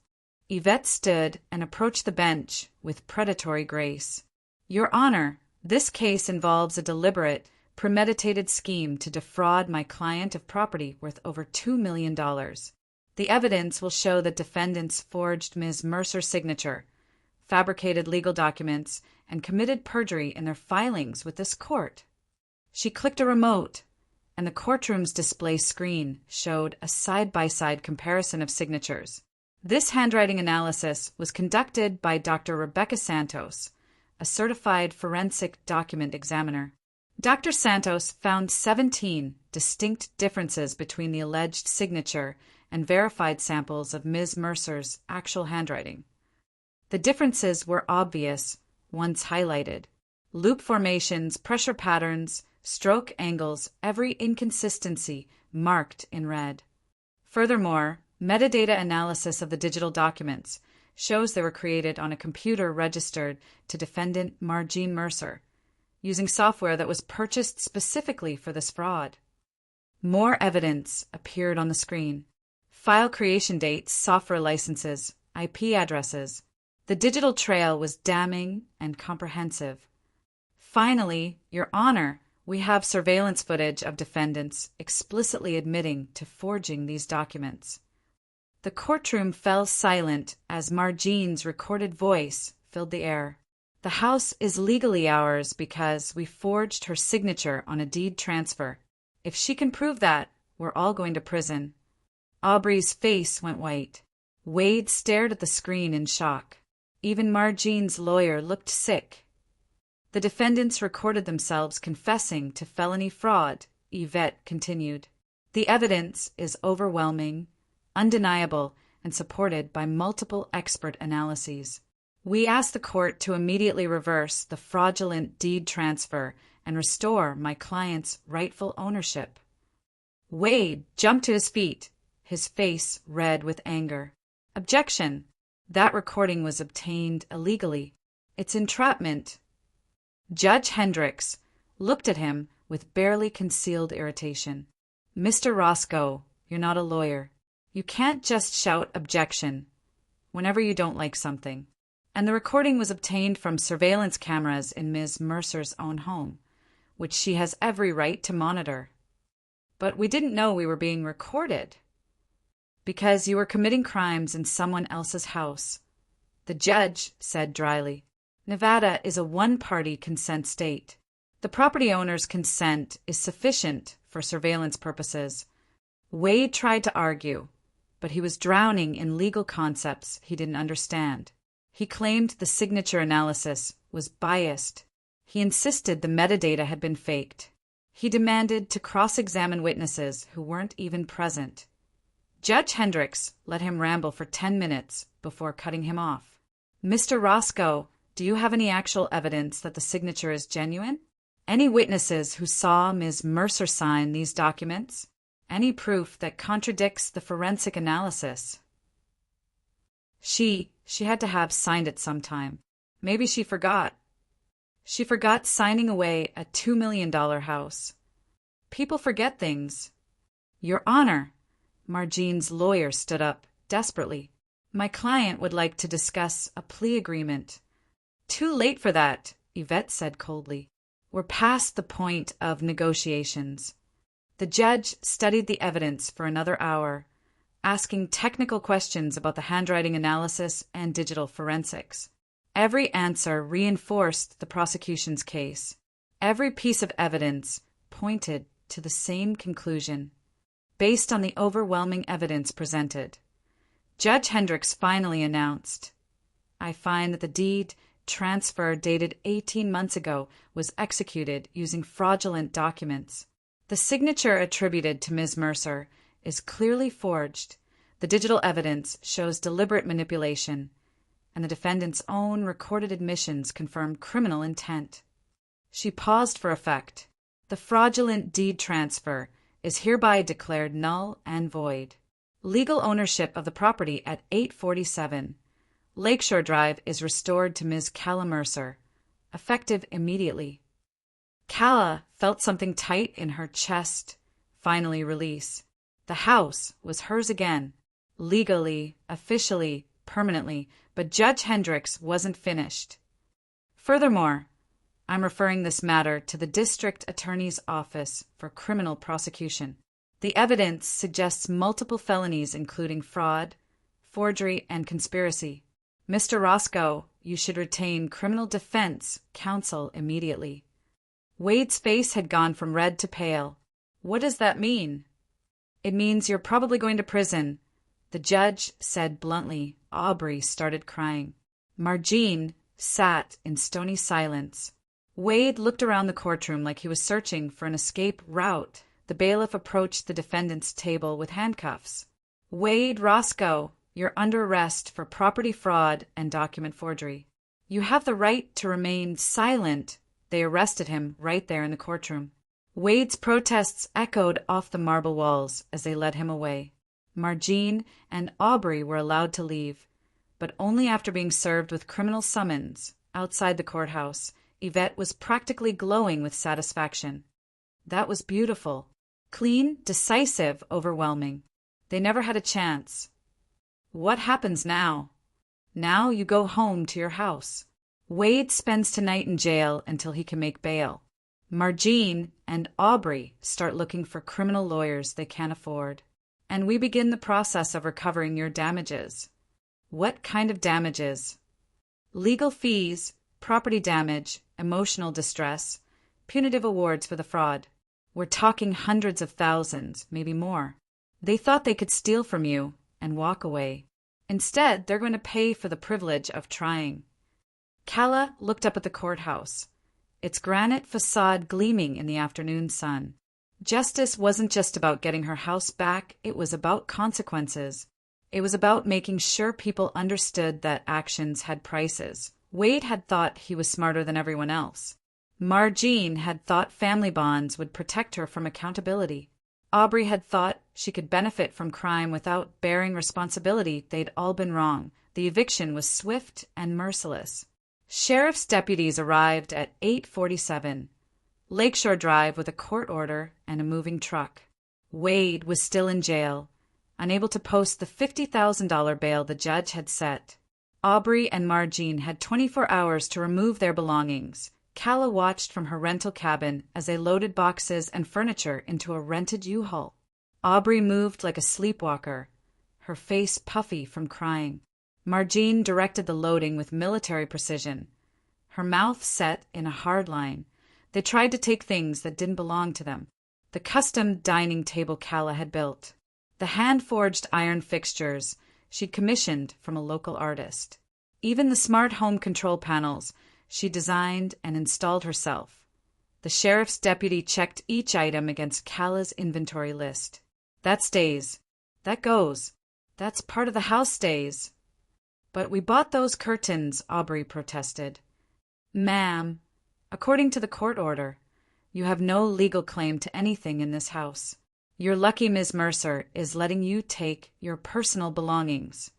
Yvette stood and approached the bench with predatory grace. Your Honor, this case involves a deliberate, premeditated scheme to defraud my client of property worth over $2 million. The evidence will show that defendants forged Ms. Mercer's signature, fabricated legal documents, and committed perjury in their filings with this court. She clicked a remote, and the courtroom's display screen showed a side-by-side comparison of signatures. This handwriting analysis was conducted by Dr. Rebecca Santos, a certified forensic document examiner. Dr. Santos found 17 distinct differences between the alleged signature and verified samples of Ms. Mercer's actual handwriting. The differences were obvious once highlighted. Loop formations, pressure patterns, stroke angles, every inconsistency marked in red. Furthermore, Metadata analysis of the digital documents shows they were created on a computer registered to defendant Margene Mercer, using software that was purchased specifically for this fraud. More evidence appeared on the screen. File creation dates, software licenses, IP addresses. The digital trail was damning and comprehensive. Finally, Your Honor, we have surveillance footage of defendants explicitly admitting to forging these documents. The courtroom fell silent as Margene's recorded voice filled the air. The house is legally ours because we forged her signature on a deed transfer. If she can prove that, we're all going to prison. Aubrey's face went white. Wade stared at the screen in shock. Even Margene's lawyer looked sick. The defendants recorded themselves confessing to felony fraud, Yvette continued. The evidence is overwhelming, undeniable, and supported by multiple expert analyses. We ask the court to immediately reverse the fraudulent deed transfer and restore my client's rightful ownership. Wade jumped to his feet, his face red with anger. Objection! That recording was obtained illegally. It's entrapment. Judge Hendricks looked at him with barely concealed irritation. Mr. Roscoe, you're not a lawyer. You can't just shout objection whenever you don't like something. And the recording was obtained from surveillance cameras in Ms. Mercer's own home, which she has every right to monitor. But we didn't know we were being recorded. Because you were committing crimes in someone else's house, the judge said dryly. Nevada is a one-party consent state. The property owner's consent is sufficient for surveillance purposes. Wade tried to argue, but he was drowning in legal concepts he didn't understand. He claimed the signature analysis was biased. He insisted the metadata had been faked. He demanded to cross-examine witnesses who weren't even present. Judge Hendricks let him ramble for 10 minutes before cutting him off. Mr. Roscoe, do you have any actual evidence that the signature is genuine? Any witnesses who saw Ms. Mercer sign these documents? Any proof that contradicts the forensic analysis? She had to have signed it sometime. Maybe she forgot. She forgot signing away a $2 million house. People forget things. Your Honor, Margene's lawyer stood up desperately. My client would like to discuss a plea agreement. Too late for that, Yvette said coldly. We're past the point of negotiations. The judge studied the evidence for another hour, asking technical questions about the handwriting analysis and digital forensics. Every answer reinforced the prosecution's case. Every piece of evidence pointed to the same conclusion. Based on the overwhelming evidence presented, Judge Hendricks finally announced, I find that the deed transfer dated 18 months ago was executed using fraudulent documents. The signature attributed to Ms. Mercer is clearly forged. The digital evidence shows deliberate manipulation, and the defendant's own recorded admissions confirm criminal intent. She paused for effect. The fraudulent deed transfer is hereby declared null and void. Legal ownership of the property at 847 Lakeshore Drive is restored to Ms. Calla Mercer, effective immediately. Calla felt something tight in her chest finally release. The house was hers again, legally, officially, permanently, but Judge Hendricks wasn't finished. Furthermore, I'm referring this matter to the District Attorney's Office for criminal prosecution. The evidence suggests multiple felonies including fraud, forgery, and conspiracy. Mr. Roscoe, you should retain criminal defense counsel immediately. Wade's face had gone from red to pale. What does that mean? It means you're probably going to prison, the judge said bluntly. Aubrey started crying. Margene sat in stony silence. Wade looked around the courtroom like he was searching for an escape route. The bailiff approached the defendant's table with handcuffs. Wade Roscoe, you're under arrest for property fraud and document forgery. You have the right to remain silent. They arrested him right there in the courtroom. Wade's protests echoed off the marble walls as they led him away. Margine and Aubrey were allowed to leave, but only after being served with criminal summons. Outside the courthouse, Yvette was practically glowing with satisfaction. That was beautiful. Clean, decisive, overwhelming. They never had a chance. What happens now? Now you go home to your house. Wade spends tonight in jail until he can make bail. Margine and Aubrey start looking for criminal lawyers they can't afford. And we begin the process of recovering your damages. What kind of damages? Legal fees, property damage, emotional distress, punitive awards for the fraud. We're talking hundreds of thousands, maybe more. They thought they could steal from you and walk away. Instead, they're going to pay for the privilege of trying. Calla looked up at the courthouse, its granite facade gleaming in the afternoon sun. Justice wasn't just about getting her house back, it was about consequences. It was about making sure people understood that actions had prices. Wade had thought he was smarter than everyone else. Margine had thought family bonds would protect her from accountability. Aubrey had thought she could benefit from crime without bearing responsibility. They'd all been wrong. The eviction was swift and merciless. Sheriff's deputies arrived at 8:47. Lakeshore Drive with a court order and a moving truck. Wade was still in jail, unable to post the $50,000 bail the judge had set. Aubrey and Margine had 24 hours to remove their belongings. Calla watched from her rental cabin as they loaded boxes and furniture into a rented U-Haul. Aubrey moved like a sleepwalker, her face puffy from crying. Margine directed the loading with military precision, her mouth set in a hard line. They tried to take things that didn't belong to them. The custom dining table Calla had built. The hand-forged iron fixtures she'd commissioned from a local artist. Even the smart home control panels she designed and installed herself. The sheriff's deputy checked each item against Calla's inventory list. That stays. That goes. That's part of the house stays. But we bought those curtains, Aubrey protested. Ma'am, according to the court order, you have no legal claim to anything in this house. You're lucky Ms. Mercer is letting you take your personal belongings.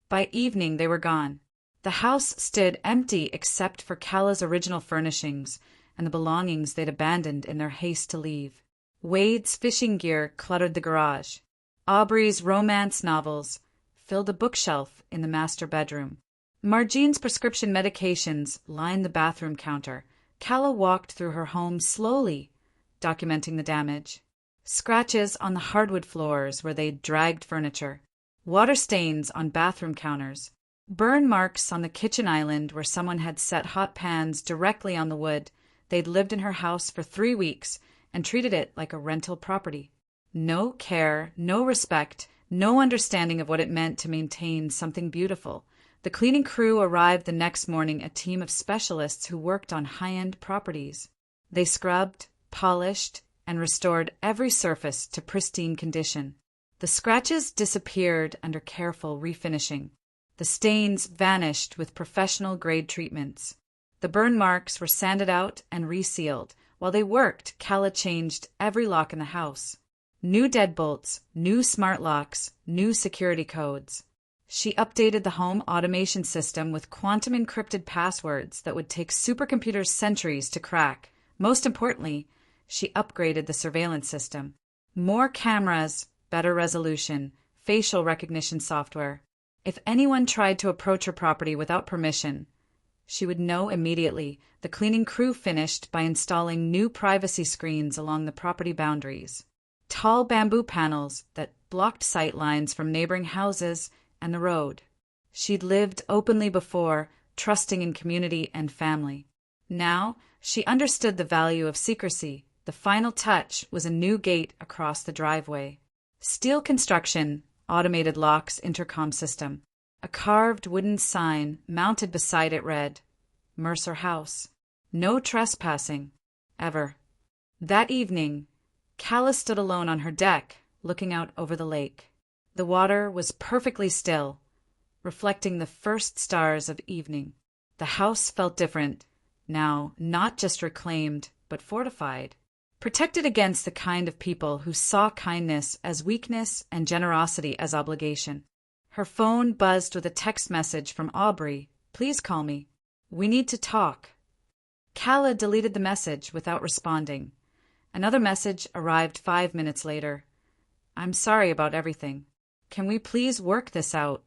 By evening they were gone. The house stood empty except for Calla's original furnishings and the belongings they'd abandoned in their haste to leave. Wade's fishing gear cluttered the garage. Aubrey's romance novels filled a bookshelf in the master bedroom. Margine's prescription medications lined the bathroom counter. Calla walked through her home slowly, documenting the damage. Scratches on the hardwood floors where they'd dragged furniture. Water stains on bathroom counters. Burn marks on the kitchen island where someone had set hot pans directly on the wood. They'd lived in her house for 3 weeks and treated it like a rental property. No care, no respect, no understanding of what it meant to maintain something beautiful. The cleaning crew arrived the next morning, a team of specialists who worked on high-end properties. They scrubbed, polished, and restored every surface to pristine condition. The scratches disappeared under careful refinishing. The stains vanished with professional-grade treatments. The burn marks were sanded out and resealed. While they worked, Calla changed every lock in the house. New deadbolts, new smart locks, new security codes. She updated the home automation system with quantum-encrypted passwords that would take supercomputers centuries to crack. Most importantly, she upgraded the surveillance system. More cameras, better resolution, facial recognition software. If anyone tried to approach her property without permission, she would know immediately. The cleaning crew finished by installing new privacy screens along the property boundaries. Tall bamboo panels that blocked sight lines from neighboring houses and the road. She'd lived openly before, trusting in community and family. Now, she understood the value of secrecy. The final touch was a new gate across the driveway. Steel construction, automated locks, intercom system. A carved wooden sign mounted beside it read, Mercer House. No trespassing. Ever. That evening, Calla stood alone on her deck, looking out over the lake. The water was perfectly still, reflecting the first stars of evening. The house felt different, now not just reclaimed, but fortified. protected against the kind of people who saw kindness as weakness and generosity as obligation. Her phone buzzed with a text message from Aubrey. "Please call me. We need to talk." Calla deleted the message without responding. Another message arrived 5 minutes later. "I'm sorry about everything. Can we please work this out?"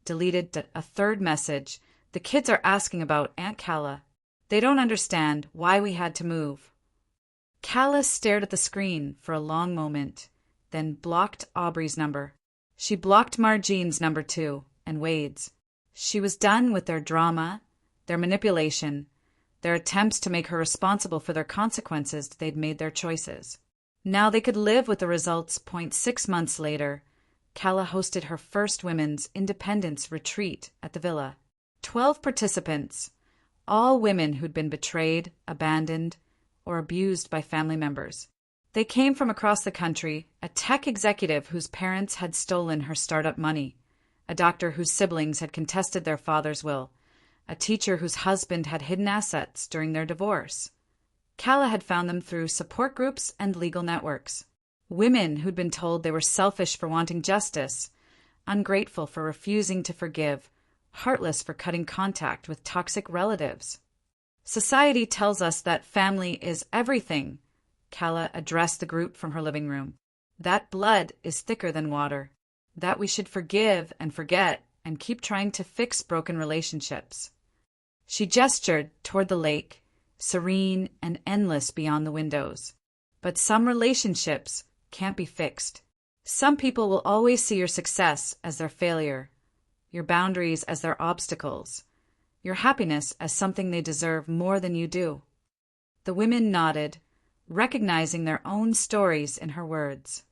Deleted a third message. "The kids are asking about Aunt Calla. They don't understand why we had to move." Calla stared at the screen for a long moment, then blocked Aubrey's number. She blocked Marjean's number too, and Wade's. She was done with their drama, their manipulation, their attempts to make her responsible for their consequences. They'd made their choices. Now they could live with the results. 6 months later, Calla hosted her first women's independence retreat at the villa. 12 participants, all women who'd been betrayed, abandoned, or abused by family members. They came from across the country: a tech executive whose parents had stolen her startup money, a doctor whose siblings had contested their father's will, a teacher whose husband had hidden assets during their divorce. Calla had found them through support groups and legal networks. Women who'd been told they were selfish for wanting justice, ungrateful for refusing to forgive, heartless for cutting contact with toxic relatives. "Society tells us that family is everything," Calla addressed the group from her living room. "That blood is thicker than water. That we should forgive and forget and keep trying to fix broken relationships." She gestured toward the lake, serene and endless beyond the windows. "But some relationships can't be fixed. Some people will always see your success as their failure, your boundaries as their obstacles, your happiness as something they deserve more than you do." The women nodded, recognizing their own stories in her words.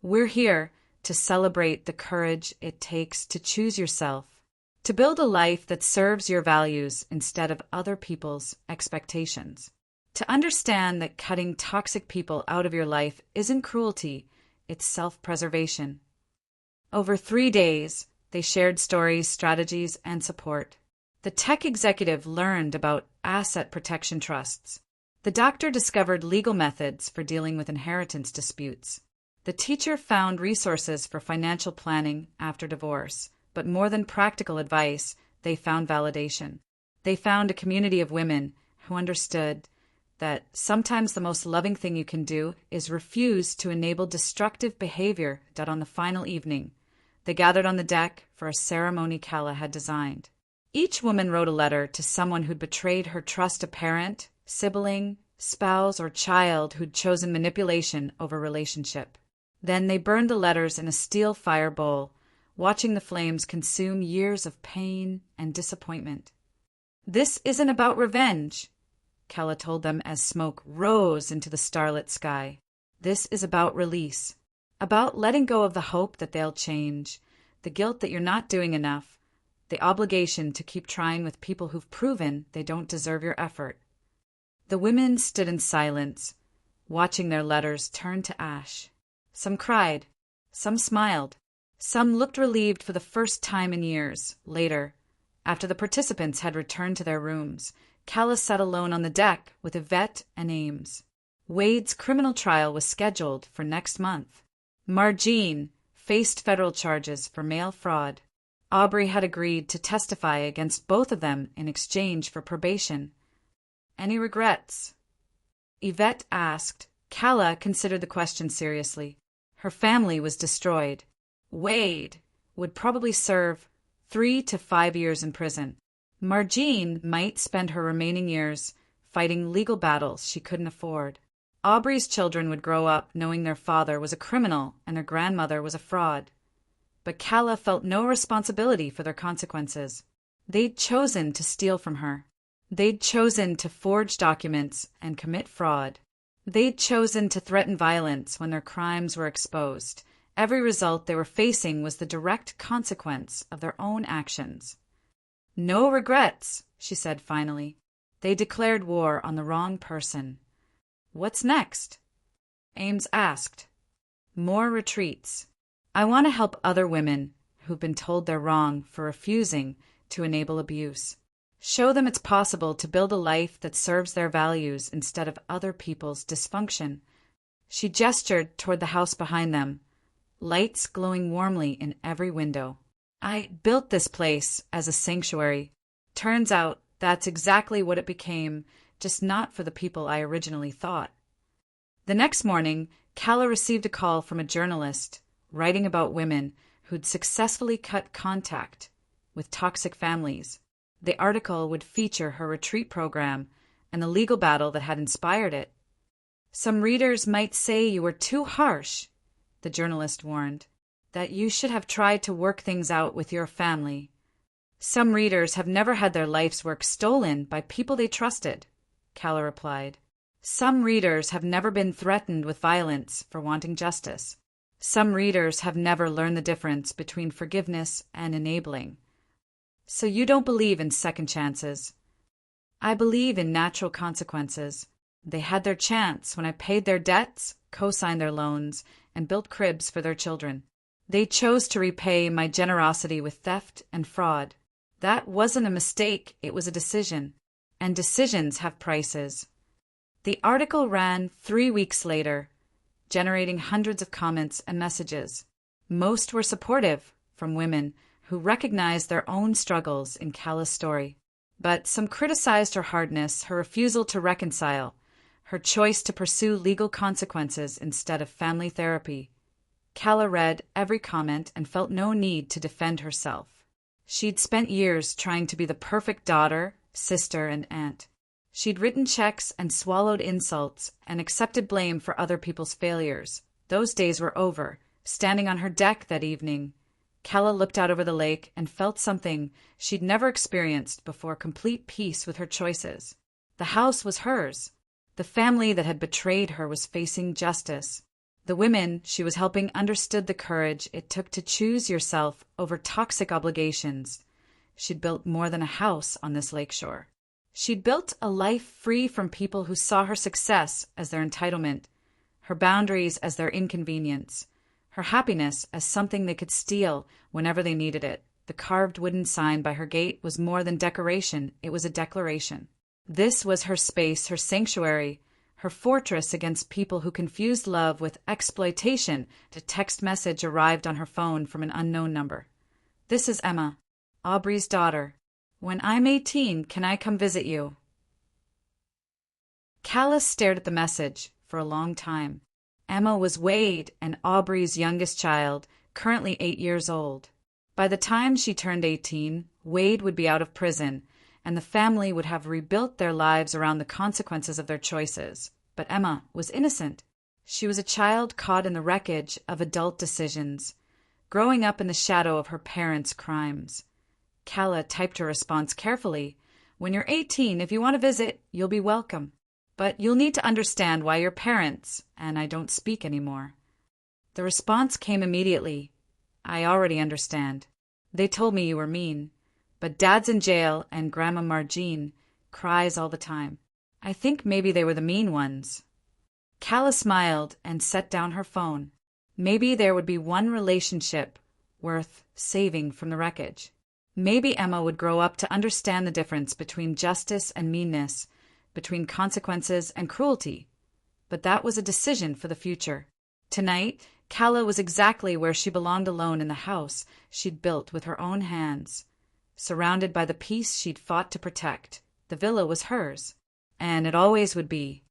"We're here to celebrate the courage it takes to choose yourself, to build a life that serves your values instead of other people's expectations. To understand that cutting toxic people out of your life isn't cruelty, it's self-preservation." Over 3 days, they shared stories, strategies, and support. The tech executive learned about asset protection trusts. The doctor discovered legal methods for dealing with inheritance disputes. The teacher found resources for financial planning after divorce, but more than practical advice, they found validation. They found a community of women who understood that sometimes the most loving thing you can do is refuse to enable destructive behavior. That on the final evening, they gathered on the deck for a ceremony Calla had designed. Each woman wrote a letter to someone who'd betrayed her trust: a parent, sibling, spouse, or child who'd chosen manipulation over relationship. Then they burned the letters in a steel fire bowl, watching the flames consume years of pain and disappointment. "This isn't about revenge," Calla told them as smoke rose into the starlit sky. "This is about release, about letting go of the hope that they'll change, the guilt that you're not doing enough, the obligation to keep trying with people who've proven they don't deserve your effort." The women stood in silence, watching their letters turn to ash. Some cried, some smiled, some looked relieved for the first time in years. Later, after the participants had returned to their rooms, Calla sat alone on the deck with Yvette and Ames. Wade's criminal trial was scheduled for next month. Marjean faced federal charges for mail fraud. Aubrey had agreed to testify against both of them in exchange for probation. "Any regrets?" Yvette asked. Calla considered the question seriously. Her family was destroyed. Wade would probably serve 3 to 5 years in prison. Marjean might spend her remaining years fighting legal battles she couldn't afford. Aubrey's children would grow up knowing their father was a criminal and their grandmother was a fraud. But Calla felt no responsibility for their consequences. They'd chosen to steal from her. They'd chosen to forge documents and commit fraud. They'd chosen to threaten violence when their crimes were exposed. Every result they were facing was the direct consequence of their own actions. "No regrets," she said finally. "They declared war on the wrong person." "What's next?" Ames asked. "More retreats. I want to help other women who've been told they're wrong for refusing to enable abuse. Show them it's possible to build a life that serves their values instead of other people's dysfunction. She gestured toward the house behind them, lights glowing warmly in every window. I built this place as a sanctuary. Turns out that's exactly what it became, just not for the people I originally thought. The next morning, Calla received a call from a journalist writing about women who'd successfully cut contact with toxic families. The article would feature her retreat program and the legal battle that had inspired it. Some readers might say you were too harsh, the journalist warned, that you should have tried to work things out with your family. Some readers have never had their life's work stolen by people they trusted, Calla replied. Some readers have never been threatened with violence for wanting justice. Some readers have never learned the difference between forgiveness and enabling. So you don't believe in second chances. I believe in natural consequences. They had their chance when I paid their debts, co-signed their loans, and built cribs for their children. They chose to repay my generosity with theft and fraud. That wasn't a mistake, it was a decision. And decisions have prices. The article ran 3 weeks later, generating hundreds of comments and messages. Most were supportive, from women who recognized their own struggles in Calla's story. But some criticized her hardness, her refusal to reconcile, her choice to pursue legal consequences instead of family therapy. Calla read every comment and felt no need to defend herself. She'd spent years trying to be the perfect daughter, sister, and aunt. She'd written checks and swallowed insults and accepted blame for other people's failures. Those days were over. Standing on her deck that evening, Calla looked out over the lake and felt something she'd never experienced before: complete peace with her choices. The house was hers. The family that had betrayed her was facing justice. The women she was helping understood the courage it took to choose yourself over toxic obligations. She'd built more than a house on this lakeshore. She'd built a life free from people who saw her success as their entitlement, her boundaries as their inconvenience, her happiness as something they could steal whenever they needed it. The carved wooden sign by her gate was more than decoration, it was a declaration. This was her space, her sanctuary, her fortress against people who confused love with exploitation. A text message arrived on her phone from an unknown number. "This is Emma, Aubrey's daughter. When I'm 18, can I come visit you?" Calla stared at the message for a long time. Emma was Wade and Aubrey's youngest child, currently 8 years old. By the time she turned 18, Wade would be out of prison, and the family would have rebuilt their lives around the consequences of their choices. But Emma was innocent. She was a child caught in the wreckage of adult decisions, growing up in the shadow of her parents' crimes. Calla typed her response carefully. "When you're 18, if you want to visit, you'll be welcome. But you'll need to understand why your parents and I don't speak anymore." The response came immediately. "I already understand. They told me you were mean. But Dad's in jail and Grandma Margine cries all the time. I think maybe they were the mean ones." Calla smiled and set down her phone. Maybe there would be one relationship worth saving from the wreckage. Maybe Emma would grow up to understand the difference between justice and meanness, between consequences and cruelty. But that was a decision for the future. Tonight, Calla was exactly where she belonged, alone in the house she'd built with her own hands, surrounded by the peace she'd fought to protect. The villa was hers, and it always would be.